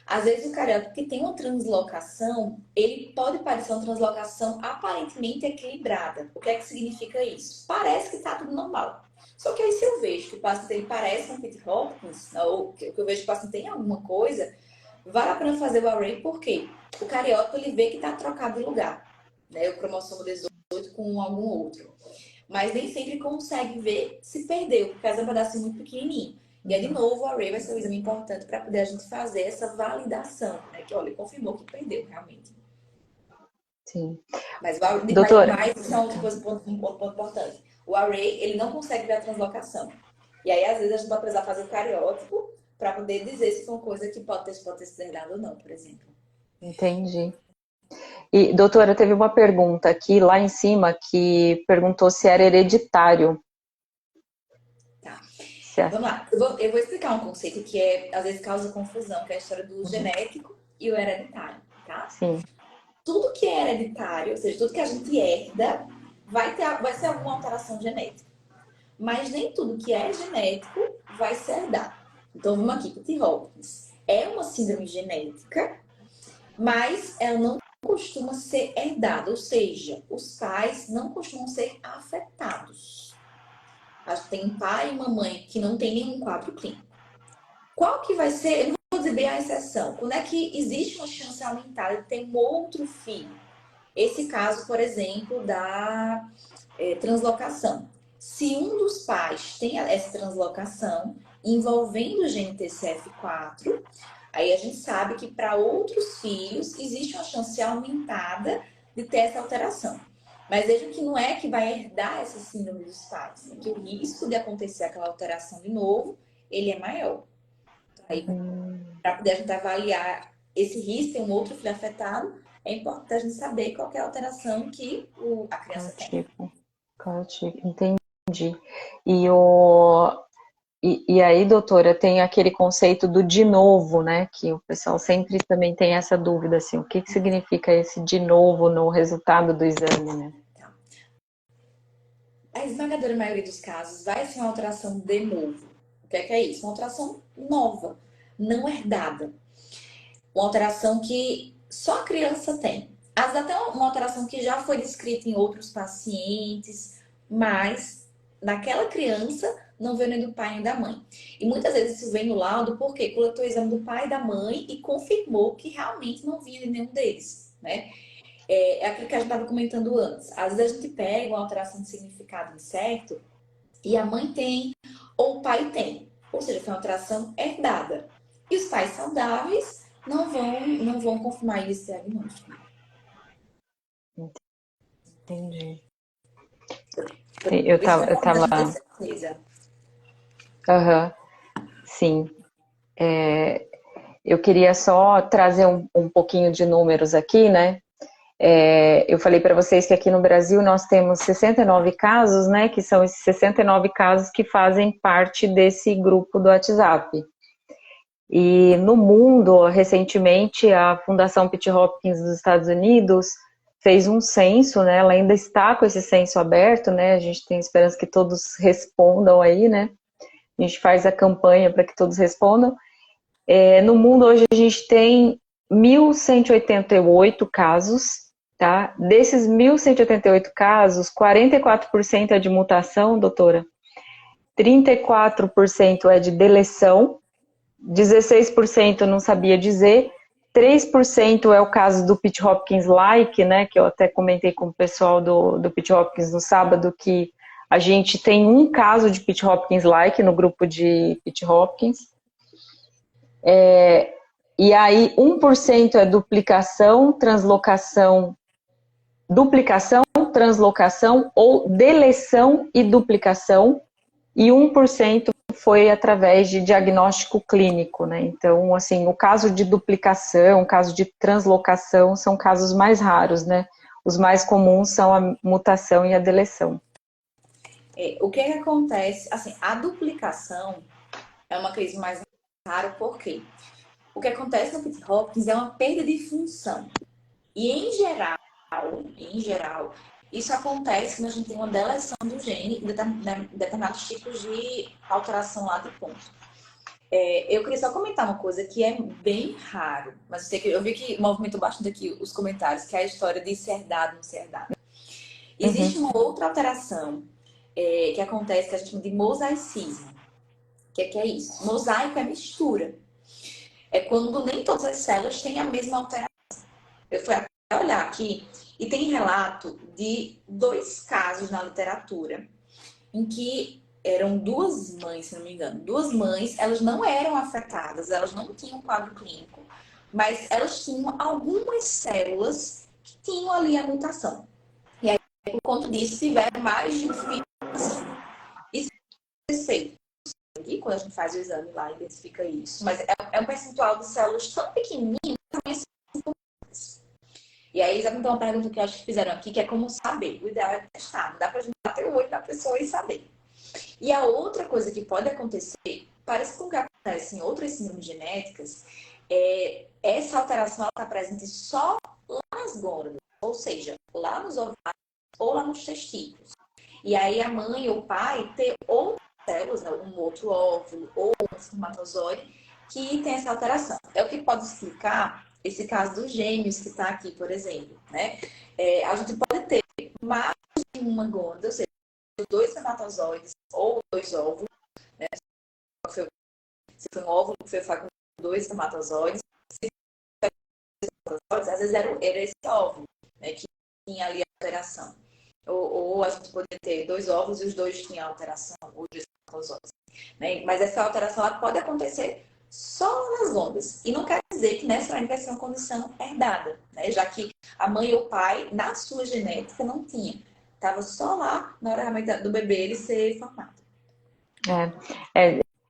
Às vezes o cariótipo que tem uma translocação, ele pode parecer uma translocação aparentemente equilibrada. O que é que significa isso? Parece que está tudo normal. Só que aí se eu vejo que o paciente ele parece um Pitt Hopkins, ou que eu vejo que o paciente tem alguma coisa, vale a pena fazer o array, porque o cariótipo ele vê que está trocado de lugar, né? O cromossomo 18 com algum outro. Mas nem sempre consegue ver se perdeu, porque é um pedacinho muito pequenininho. E aí, de novo, o array vai ser um exame importante para poder a gente fazer essa validação, né? Que, olha, confirmou que perdeu, realmente. Sim. Mas, Doutora, mas isso é um ponto importante. O array, ele não consegue ver a translocação. E aí, às vezes, a gente vai precisar fazer o cariótipo para poder dizer se foi uma coisa que pode ter sido herdada ou não, por exemplo. entendi. E, doutora, teve uma pergunta aqui lá em cima que perguntou se era hereditário. Tá. Se é... Vamos lá. Eu vou explicar um conceito que às vezes causa confusão, que é a história do genético e o hereditário, tá? Sim. Tudo que é hereditário, ou seja, tudo que a gente herda, vai ser alguma alteração genética. Mas nem tudo que é genético vai ser herdado. Então, vamos aqui, Pitt Hopkins. É uma síndrome genética, mas ela não costuma ser herdada, ou seja, os pais não costumam ser afetados. Acho que tem um pai e uma mãe que não tem nenhum quadro clínico. Qual que vai ser, eu não vou dizer bem a exceção, quando é que existe uma chance aumentada de ter um outro filho? Esse caso, por exemplo, da translocação. Se um dos pais tem essa translocação envolvendo o gene TCF4, aí a gente sabe que para outros filhos existe uma chance aumentada de ter essa alteração. Mas vejam que não é que vai herdar essa síndrome dos pais, né? Que o risco de acontecer aquela alteração de novo, ele é maior. Aí, para poder a gente avaliar esse risco, tem um outro filho afetado, é importante a gente saber qual é a alteração que a criança tem. Qual tipo? Entendi. E, o, e aí, doutora, tem aquele conceito do de novo, né? Que o pessoal sempre também tem essa dúvida, assim, o que significa esse de novo no resultado do exame, né? A esmagadora maioria dos casos vai ser uma alteração de novo. O que é isso? Uma alteração nova, não herdada. Uma alteração que só a criança tem. Às vezes até uma alteração que já foi descrita em outros pacientes, mas naquela criança não veio nem do pai nem da mãe. E muitas vezes isso vem no laudo porque coletou o exame do pai e da mãe e confirmou que realmente não vinha de nenhum deles, né? É aquilo que a gente estava comentando antes. Às vezes a gente pega uma alteração de significado incerto e a mãe tem, ou o pai tem. Ou seja, foi uma alteração herdada. E os pais saudáveis não vão confirmar esse diagnóstico. Entendi. Por Eu isso que tava, é eu importante tava... a gente ter certeza. Aham, sim. Eu queria só trazer um pouquinho de números aqui, né? Eu falei para vocês que aqui no Brasil nós temos 69 casos, né? Que são esses 69 casos que fazem parte desse grupo do WhatsApp. E no mundo, recentemente, a Fundação Pitt Hopkins dos Estados Unidos fez um censo, né? Ela ainda está com esse censo aberto, né? A gente tem esperança que todos respondam aí, né? A gente faz a campanha para que todos respondam. No mundo hoje a gente tem 1.188 casos, tá? Desses 1.188 casos, 44% é de mutação, doutora, 34% é de deleção, 16% eu não sabia dizer, 3% é o caso do Pitt Hopkins Like, né, que eu até comentei com o pessoal do Pitt Hopkins no sábado, que a gente tem um caso de Pitt Hopkins Like no grupo de Pitt Hopkins. E aí 1% é duplicação, translocação ou deleção e duplicação, e 1% foi através de diagnóstico clínico, né? Então, assim, o caso de duplicação, o caso de translocação são casos mais raros, né? Os mais comuns são a mutação e a deleção. O que acontece? Assim, a duplicação é uma crise mais rara, por quê? O que acontece no Pitt Hopkins é uma perda de função. E em geral, isso acontece quando a gente tem uma deleção do gene em determinados tipos de alteração lá de ponto. Eu queria só comentar uma coisa que é bem raro, mas eu vi que movimentou bastante aqui os comentários, que é a história de ser herdado ou não ser herdado. Existe uma outra alteração que acontece, que a gente chama de mosaicismo. O que é isso? Mosaico é mistura. É quando nem todas as células têm a mesma alteração. Eu fui até olhar aqui e tem relato de 2 casos na literatura em que eram duas mães, se não me engano. Duas mães, elas não eram afetadas, elas não tinham quadro clínico, mas elas tinham algumas células que tinham ali a mutação. E aí, por conta disso, tiveram mais de um filho. Isso é feito. Quando a gente faz o exame lá, identifica isso. Mas é um percentual de células tão pequenininho que também são. E aí, já tem uma pergunta que eu acho que fizeram aqui, que é como saber. O ideal é testar. Não dá pra gente bater o olho da pessoa e saber. E a outra coisa que pode acontecer, parece com que acontece em outras síndromes genéticas, essa alteração está presente só lá nas gônadas, ou seja, lá nos ovários ou lá nos testículos. E aí a mãe ou o pai ter outras células, né, um outro óvulo ou um espermatozoide que tem essa alteração. É o que pode explicar esse caso dos gêmeos que está aqui, por exemplo. Né? A gente pode ter mais de uma gônada, ou seja, dois espermatozoides ou dois óvulos, né? Se foi um óvulo que foi com dois espermatozoides, se foi às vezes era esse óvulo, né, que tinha ali a alteração. Ou a gente poderia ter dois óvulos e os dois tinham alteração, ou dois espermatozoides. Né? Mas essa alteração ela pode acontecer só nas gônadas. E não quer dizer que necessariamente vai ser uma condição herdada, né? Já que a mãe ou o pai, na sua genética, não tinha. Estava só lá na hora realmente do bebê ele ser formado.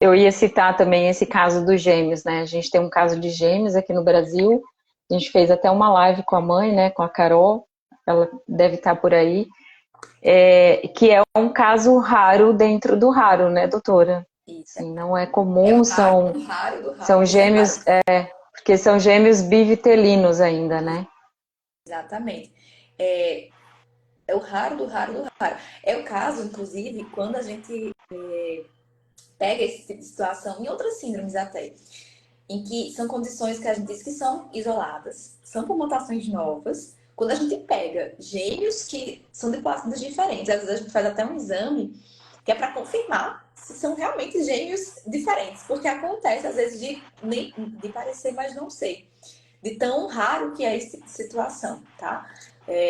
Eu ia citar também esse caso dos gêmeos, né? A gente tem um caso de gêmeos aqui no Brasil. A gente fez até uma live com a mãe, né? Com a Carol. Ela deve estar por aí. Que é um caso raro dentro do raro, né, doutora? Isso. Assim, não é comum, são gêmeos, porque são gêmeos bivitelinos ainda, né? Exatamente. É o raro do raro do raro. É o caso, inclusive, quando a gente pega esse tipo de situação em outras síndromes até, em que são condições que a gente diz que são isoladas, são por mutações novas. Quando a gente pega gêmeos que são de placentas diferentes, às vezes a gente faz até um exame que é para confirmar se são realmente gêmeos diferentes, porque acontece às vezes de parecer, mas não sei, de tão raro que é esse tipo de situação, tá?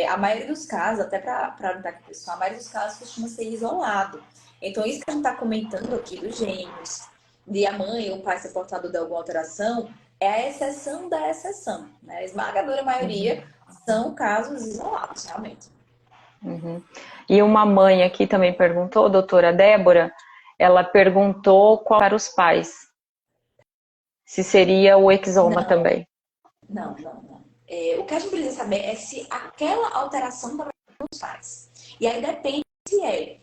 A maioria dos casos, até para orientar aqui o pessoal, a maioria dos casos costuma ser isolado. Então, isso que a gente está comentando aqui dos gêmeos, de a mãe ou o pai ser portador de alguma alteração, é a exceção da exceção. Né? A esmagadora maioria são casos isolados, realmente. Uhum. E uma mãe aqui também perguntou, doutora Débora, ela perguntou qual eram os pais. Se seria o exoma também. Não. O que a gente precisa saber é se aquela alteração também nos pais. E aí depende se é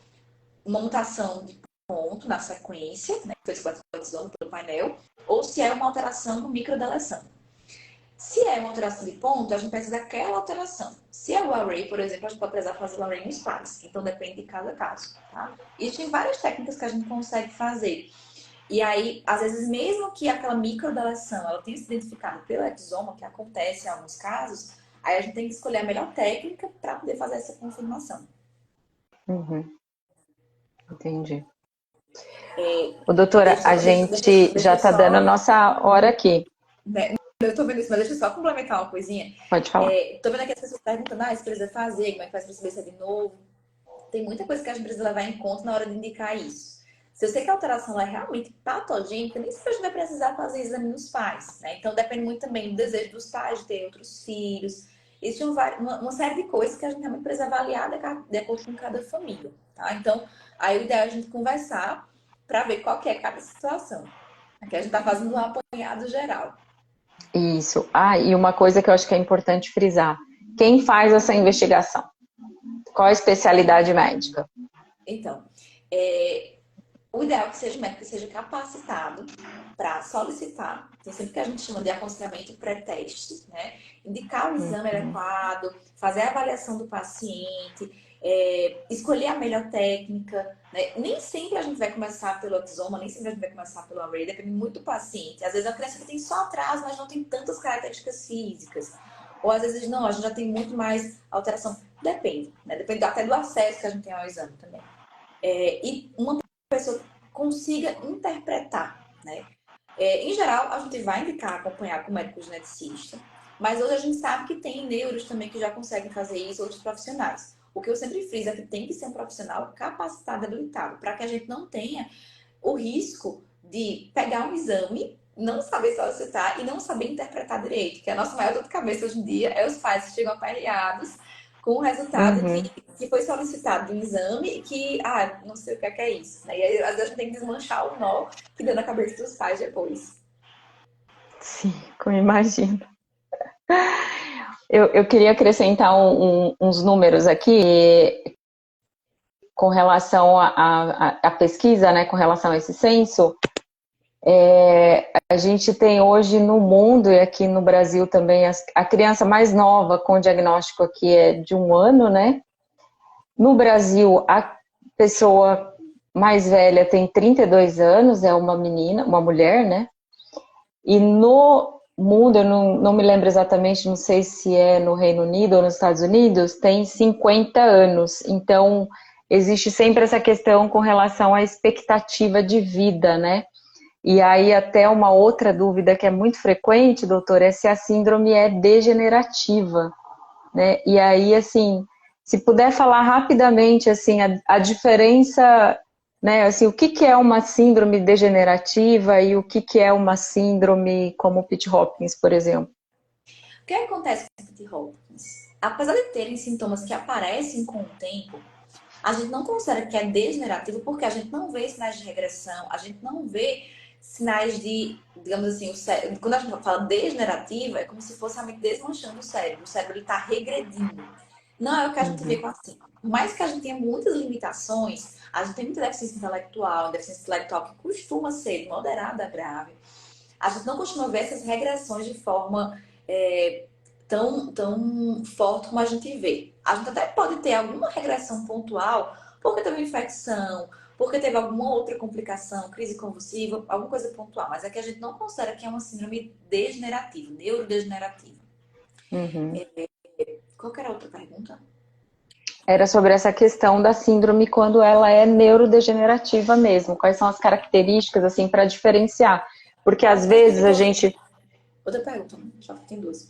uma mutação de ponto na sequência, né, que foi esclerosado pelo painel, ou se é uma alteração com microdeleção. Se é uma alteração de ponto, a gente precisa daquela alteração. Se é o array, por exemplo, a gente pode precisar fazer o array nos pares. Então, depende de cada caso. Tá? E tem várias técnicas que a gente consegue fazer. E aí, às vezes, mesmo que aquela microdeleção ela tenha se identificado pelo exoma, que acontece em alguns casos, aí a gente tem que escolher a melhor técnica para poder fazer essa confirmação. Uhum. Entendi. Doutora, a gente já está dando a nossa hora aqui. Eu tô vendo isso, mas deixa eu só complementar uma coisinha. Pode falar. Tô vendo aqui as pessoas perguntando, isso precisa fazer, como é que faz para saber se é de novo? Tem muita coisa que a gente precisa levar em conta na hora de indicar isso. Se eu sei que a alteração é realmente patogênica, nem sempre a gente vai precisar fazer exame nos pais, né? Então depende muito também do desejo dos pais de ter outros filhos. Existe uma série de coisas que a gente realmente precisa avaliar de acordo com cada família, tá? Então, aí o ideal é a gente conversar para ver qual que é cada situação. Aqui a gente tá fazendo um apanhado geral. Isso. E uma coisa que eu acho que é importante frisar. Quem faz essa investigação? Qual a especialidade médica? Então, o ideal é que seja um médico que seja capacitado para solicitar, tem sempre que a gente chama de aconselhamento pré-teste, né? Indicar o exame adequado, fazer a avaliação do paciente, escolher a melhor técnica, né? Nem sempre a gente vai começar pelo exoma, nem sempre a gente vai começar pelo array, depende muito do paciente. Às vezes a criança tem só atraso, mas não tem tantas características físicas. Ou às vezes não, a gente já tem muito mais alteração. Depende, né? Depende até do acesso que a gente tem ao exame também. E uma pessoa consiga interpretar, né? Em geral, a gente vai indicar acompanhar com o médico geneticista, mas hoje a gente sabe que tem neuros também que já conseguem fazer isso, outros profissionais. O que eu sempre friso é que tem que ser um profissional capacitado, habilitado, para que a gente não tenha o risco de pegar um exame, não saber solicitar e não saber interpretar direito. Que a nossa maior dor de cabeça hoje em dia é os pais que chegam aperreados com o resultado Uhum. que foi solicitado de um exame e que, não sei o que é isso. Né? E aí, às vezes a gente tem que desmanchar o nó que deu na cabeça dos pais depois. Sim, como imagino. Eu queria acrescentar uns números aqui com relação à pesquisa, né, com relação a esse censo. A gente tem hoje no mundo e aqui no Brasil também a criança mais nova com diagnóstico aqui é de 1 ano, né? No Brasil, a pessoa mais velha tem 32 anos, é uma menina, uma mulher, né? E no mundo, eu não me lembro exatamente, não sei se é no Reino Unido ou nos Estados Unidos, tem 50 anos. Então, existe sempre essa questão com relação à expectativa de vida, né? E aí, até uma outra dúvida que é muito frequente, doutor, é se a síndrome é degenerativa, né? E aí, assim, se puder falar rapidamente, assim, a diferença, né? Assim, o que que é uma síndrome degenerativa e o que que é uma síndrome como o Pitt-Hopkins, por exemplo? O que acontece com o Pitt-Hopkins? Apesar de terem sintomas que aparecem com o tempo, a gente não considera que é degenerativo porque a gente não vê sinais de regressão, a gente não vê sinais de, digamos assim, quando a gente fala degenerativo, é como se fosse realmente desmanchando o cérebro está regredindo. Não é o que a gente vê Uhum, com a síndrome. Por mais que a gente tenha muitas limitações, a gente tem muita deficiência intelectual que costuma ser moderada a grave. A gente não costuma ver essas regressões de forma tão forte como a gente vê. A gente até pode ter alguma regressão pontual, porque teve uma infecção, porque teve alguma outra complicação, crise convulsiva, alguma coisa pontual. Mas é que a gente não considera que é uma síndrome degenerativa, neurodegenerativa. uhum. Qual que era a outra pergunta? Era sobre essa questão da síndrome quando ela é neurodegenerativa mesmo. Quais são as características, assim, para diferenciar? Porque às As perguntas vezes que a você... gente Outra pergunta, né? Só que tem duas.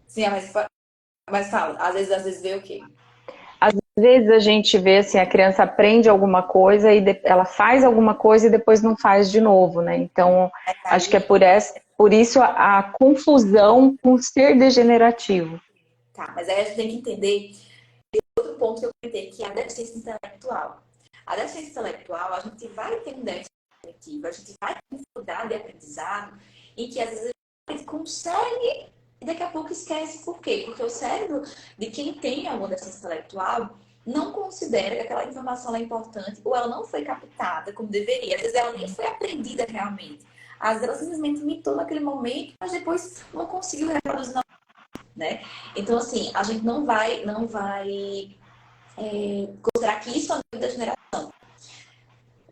Sim, mas fala, às vezes vê o quê? Às vezes a gente vê assim, a criança aprende alguma coisa e ela faz alguma coisa e depois não faz de novo, né? Então, acho que é Aí, por isso a confusão com ser degenerativo. tá, mas aí a gente tem que entender outro ponto que eu comentei, que é a deficiência intelectual. A deficiência intelectual, a gente vai ter um déficit cognitivo, a gente vai ter dificuldade de aprendizado, em que às vezes a gente consegue e daqui a pouco esquece. Por quê? Porque o cérebro de quem tem alguma deficiência intelectual não considera que aquela informação é importante ou ela não foi captada como deveria. Às vezes ela nem foi aprendida realmente. Às vezes ela simplesmente imitou naquele momento, mas depois não conseguiu reproduzir, né? Então, assim, a gente não vai considerar que isso é uma neurodegeneração.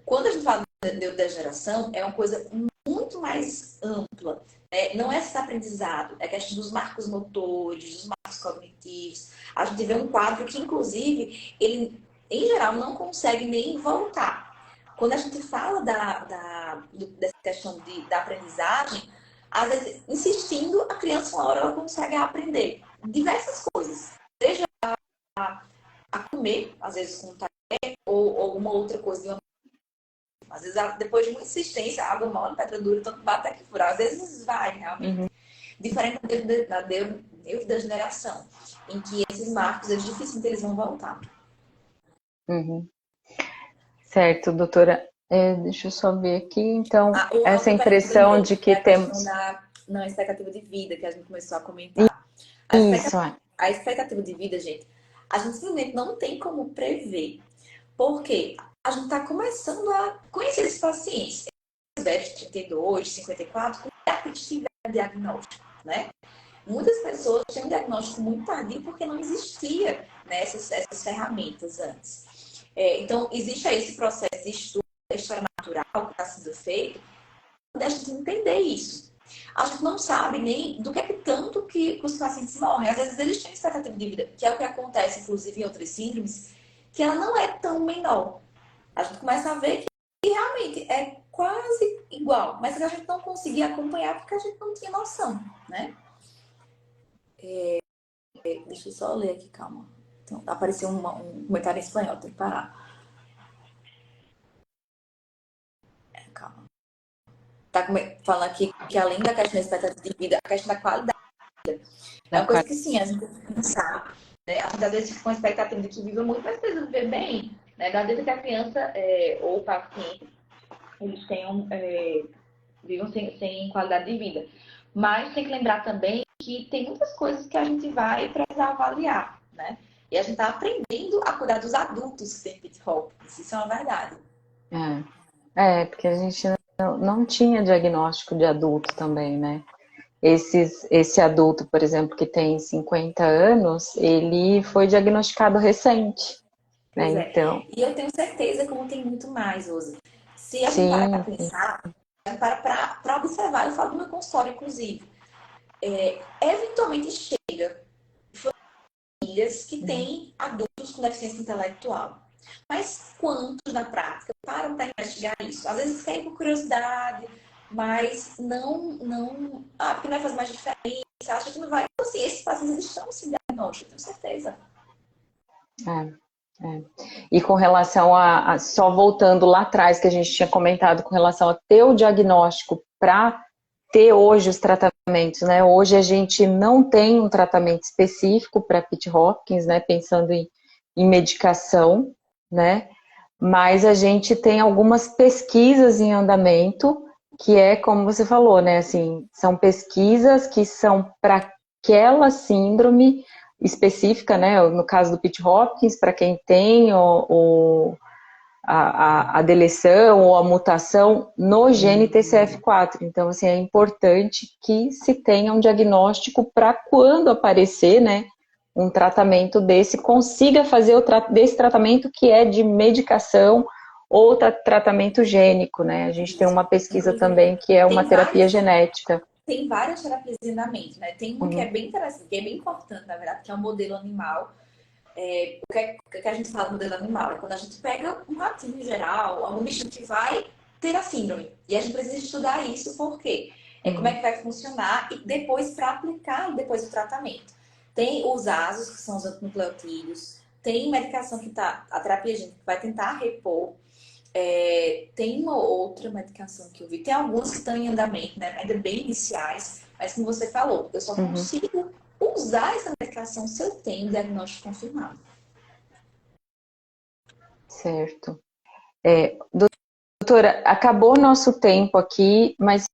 Quando a gente fala de neurodegeneração, é uma coisa muito mais ampla. Né? Não é esse aprendizado, é a questão dos marcos motores, dos marcos cognitivos. A gente vê um quadro que, inclusive, ele, em geral, não consegue nem voltar. Quando a gente fala dessa questão da aprendizagem, às vezes, insistindo, a criança, uma hora, ela consegue aprender diversas coisas. Desde a comer, às vezes com talher, ou alguma outra coisa. Às vezes, depois de muita insistência, água mole, pedra dura, tanto bate até que furar. Às vezes vai, realmente. Uhum, Diferente da neurodegeneração, em que esses marcos, é difícil que eles vão voltar. uhum. Certo, doutora. Deixa eu só ver aqui. Então, A essa outra pergunta, impressão lembrei, de é que a questão temos. da não, expectativa de vida, que a gente começou a comentar. A Isso, expectativa, é. a expectativa de vida, gente, a gente simplesmente não tem como prever. Porque a gente está começando a conhecer esses pacientes. De 32, 54, com tiver diagnóstico, né? Muitas pessoas têm um diagnóstico muito tardio porque não existia, né, essas ferramentas antes. Então, existe aí esse processo de estudo da história natural que está sendo feito, para a gente entender isso. A gente não sabe nem do que é que tanto que os pacientes morrem. Às vezes eles têm expectativa de vida, que é o que acontece, inclusive, em outras síndromes, que ela não é tão menor. A gente começa a ver que realmente é quase igual, mas a gente não conseguia acompanhar porque a gente não tinha noção, né? Deixa eu só ler aqui, calma. Então, apareceu um comentário em espanhol, tem que parar. Calma. Tá falando aqui que além da questão da expectativa de vida, a questão da qualidade é uma coisa que sim, a gente tem que pensar. Né? A gente às vezes fica com uma expectativa de que viva muito, mas precisa viver bem. Né? Não adianta que a criança ou o paciente eles tenham, vivam sem qualidade de vida. Mas tem que lembrar também que tem muitas coisas que a gente vai precisar avaliar. Né? E a gente está aprendendo a cuidar dos adultos que têm pit Hopkins. Isso é uma verdade. Porque a gente não tinha diagnóstico de adulto também, né? Esse adulto, por exemplo, que tem 50 anos, ele foi diagnosticado recente, né? Pois é. Então, E eu tenho certeza como tem muito mais, Rose. Se a gente parar para sim, pensar, para observar, eu falo do meu consultório, inclusive, eventualmente chega famílias que têm adultos com deficiência intelectual. Mas quantos na prática param para investigar isso? Às vezes querem por curiosidade, mas porque não vai fazer mais diferença, acha que não vai. Então, assim, esses pacientes estão se diagnóstico, tenho certeza. E com relação só voltando lá atrás, que a gente tinha comentado com relação a ter o diagnóstico para ter hoje os tratamentos, né? Hoje a gente não tem um tratamento específico para Pitt Hopkins, né? Pensando em medicação, né? Mas a gente tem algumas pesquisas em andamento, que é como você falou, né? Assim, são pesquisas que são para aquela síndrome específica, né? No caso do Pitt Hopkins, para quem tem a deleção ou a mutação no gene TCF4. Então, assim, é importante que se tenha um diagnóstico para quando aparecer, né, um tratamento desse, consiga fazer desse tratamento que é de medicação ou tratamento gênico, né? A gente tem uma pesquisa também que é uma terapia genética. Tem várias terapias de andamento, né? Tem uma que é bem interessante, que é bem importante, na verdade, que é o modelo animal. O que a gente fala do modelo animal? É quando a gente pega um ratinho em geral, algum bichinho que vai ter a síndrome. E a gente precisa estudar isso porque como é que vai funcionar e depois para aplicar depois o tratamento. Tem os ASOs, que são os antinucleotídeos, tem medicação a terapia gênica que vai tentar repor. Tem uma outra medicação que eu vi, tem algumas que estão em andamento, né? Ainda bem iniciais, mas como você falou, eu só consigo usar essa medicação se eu tenho o diagnóstico confirmado. Certo. Doutora, acabou o nosso tempo aqui, mas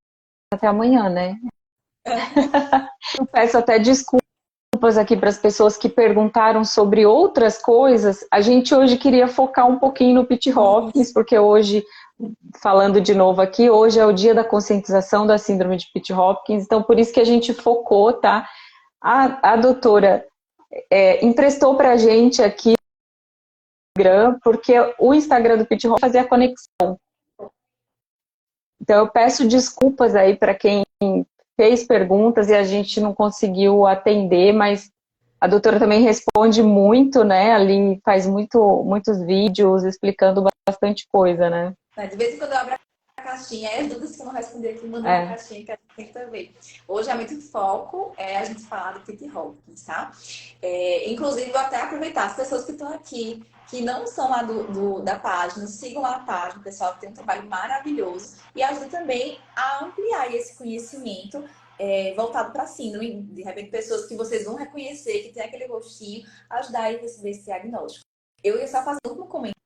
até amanhã, né? Eu peço até desculpas aqui para as pessoas que perguntaram sobre outras coisas. A gente hoje queria focar um pouquinho no Pitt Hopkins, porque hoje, falando de novo aqui, hoje é o dia da conscientização da síndrome de Pitt Hopkins, então por isso que a gente focou, tá? A doutora emprestou para a gente aqui o Instagram, porque o Instagram do Pitt Hopkins fazia a conexão. Então eu peço desculpas aí para quem fez perguntas e a gente não conseguiu atender, mas a doutora também responde muito, né? Ali faz muitos vídeos explicando bastante coisa, né? De vez em quando eu abro a caixinha, as dúvidas que eu não respondi aqui, mandando a caixinha que a gente tenta ver. Hoje é muito foco, a gente falar do Pitt Hopkins, tá? Inclusive, vou até aproveitar, as pessoas que estão aqui, que não são lá da página, sigam lá a página, o pessoal tem um trabalho maravilhoso e ajuda também a ampliar esse conhecimento voltado para a síndrome. De repente, pessoas que vocês vão reconhecer, que tem aquele rostinho, ajudar a receber esse diagnóstico. Eu ia só fazer um comentário,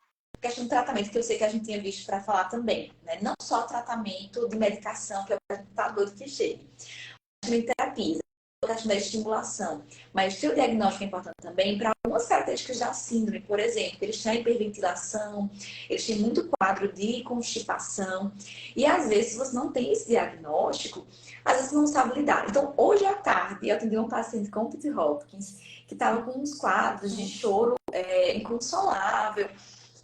questão do tratamento, que eu sei que a gente tinha visto para falar também, né? Não só tratamento de medicação, que é o que a gente está doido que chegue, mas terapia, a questão da estimulação. Mas o seu diagnóstico é importante também para algumas características da síndrome, por exemplo, eles têm hiperventilação, eles têm muito quadro de constipação, e às vezes, se você não tem esse diagnóstico, às vezes você não sabe lidar. Então, hoje à tarde, eu atendi um paciente com Pitt Hopkins, que estava com uns quadros de choro inconsolável.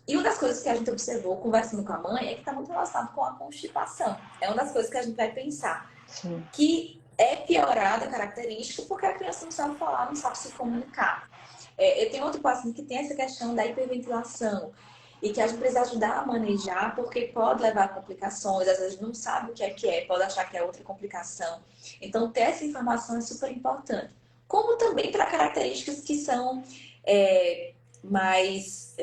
E uma das coisas que a gente observou conversando com a mãe é que está muito relacionado com a constipação. É uma das coisas que a gente vai pensar. Sim. Que é piorada a característica porque a criança não sabe falar, não sabe se comunicar. Eu tenho outro paciente que tem essa questão da hiperventilação e que a gente precisa ajudar a manejar porque pode levar a complicações, às vezes não sabe o que é, pode achar que é outra complicação. Então, ter essa informação é super importante. Como também para características que são mais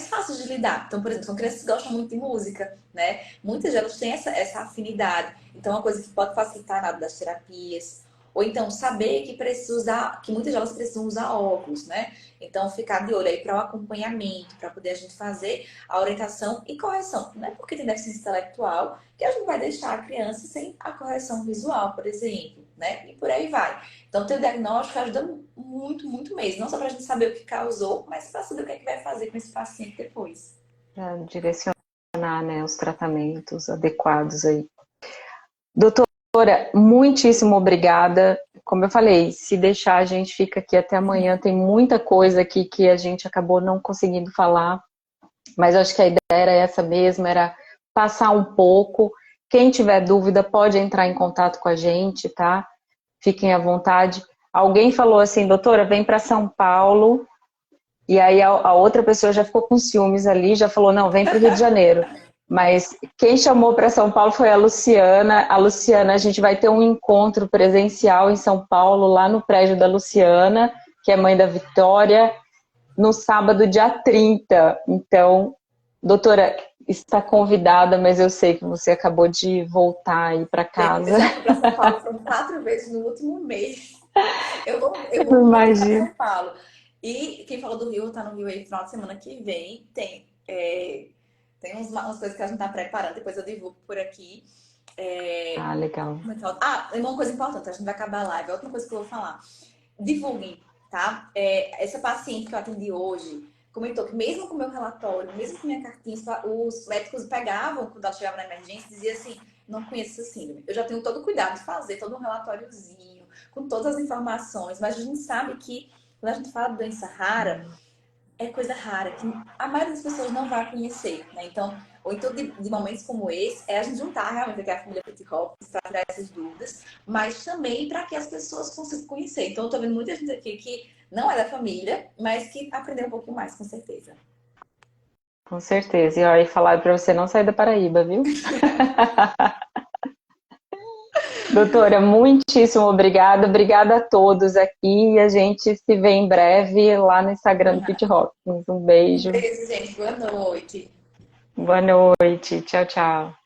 fáceis de lidar. Então, por exemplo, são crianças que gostam muito de música, né? Muitas delas têm essa afinidade. Então, é uma coisa que pode facilitar na hora das terapias. Ou então, saber que precisa usar, que muitas delas precisam usar óculos, né? Então, ficar de olho aí para o acompanhamento, para poder a gente fazer a orientação e correção. Não é porque tem deficiência intelectual que a gente vai deixar a criança sem a correção visual, por exemplo, né? E por aí vai. Então, ter o diagnóstico ajuda muito, muito mesmo. Não só para a gente saber o que causou, mas para saber o que é que vai fazer com esse paciente depois. Pra direcionar, né, os tratamentos adequados aí. Doutora, muitíssimo obrigada. Como eu falei, se deixar a gente fica aqui até amanhã, tem muita coisa aqui que a gente acabou não conseguindo falar, mas acho que a ideia era essa mesmo, era passar um pouco. Quem tiver dúvida pode entrar em contato com a gente, tá? Fiquem à vontade. Alguém falou assim, doutora, vem para São Paulo, e aí a outra pessoa já ficou com ciúmes ali, já falou, não, vem para o Rio de Janeiro. Mas quem chamou para São Paulo foi a Luciana. A Luciana, a gente vai ter um encontro presencial em São Paulo, lá no prédio da Luciana, que é mãe da Vitória, no sábado, dia 30. Então, doutora, está convidada, mas eu sei que você acabou de voltar aí para casa. Eu já fui para São Paulo, foram 4 vezes no último mês. Eu Eu vou muito para imagino. São Paulo. E quem falou do Rio, tá no Rio aí no final de semana que vem. Tem umas coisas que a gente tá preparando, depois eu divulgo por aqui. Ah, legal. E uma coisa importante, a gente vai acabar a live, é outra coisa que eu vou falar. Divulguem, tá? Essa paciente que eu atendi hoje comentou que mesmo com o meu relatório, mesmo com minha cartinha, os médicos pegavam, quando ela chegava na emergência, e dizia assim, não conheço essa síndrome. Eu já tenho todo o cuidado de fazer todo um relatóriozinho, com todas as informações, mas a gente sabe que quando a gente fala de doença rara, é coisa rara, que a maioria das pessoas não vai conhecer, né? Então, ou então de momentos como esse, é a gente juntar realmente aqui a família Petit Hopkins para tirar essas dúvidas, mas também para que as pessoas consigam conhecer. Então, eu tô vendo muita gente aqui que não é da família, mas que aprendeu um pouquinho mais, com certeza. Com certeza. E aí falaram para você não sair da Paraíba, viu? Doutora, muitíssimo obrigada. Obrigada a todos aqui. E a gente se vê em breve lá no Instagram do Pit Hopkins. Um Um beijo. beijo, gente. Boa noite. Boa noite. Tchau, tchau.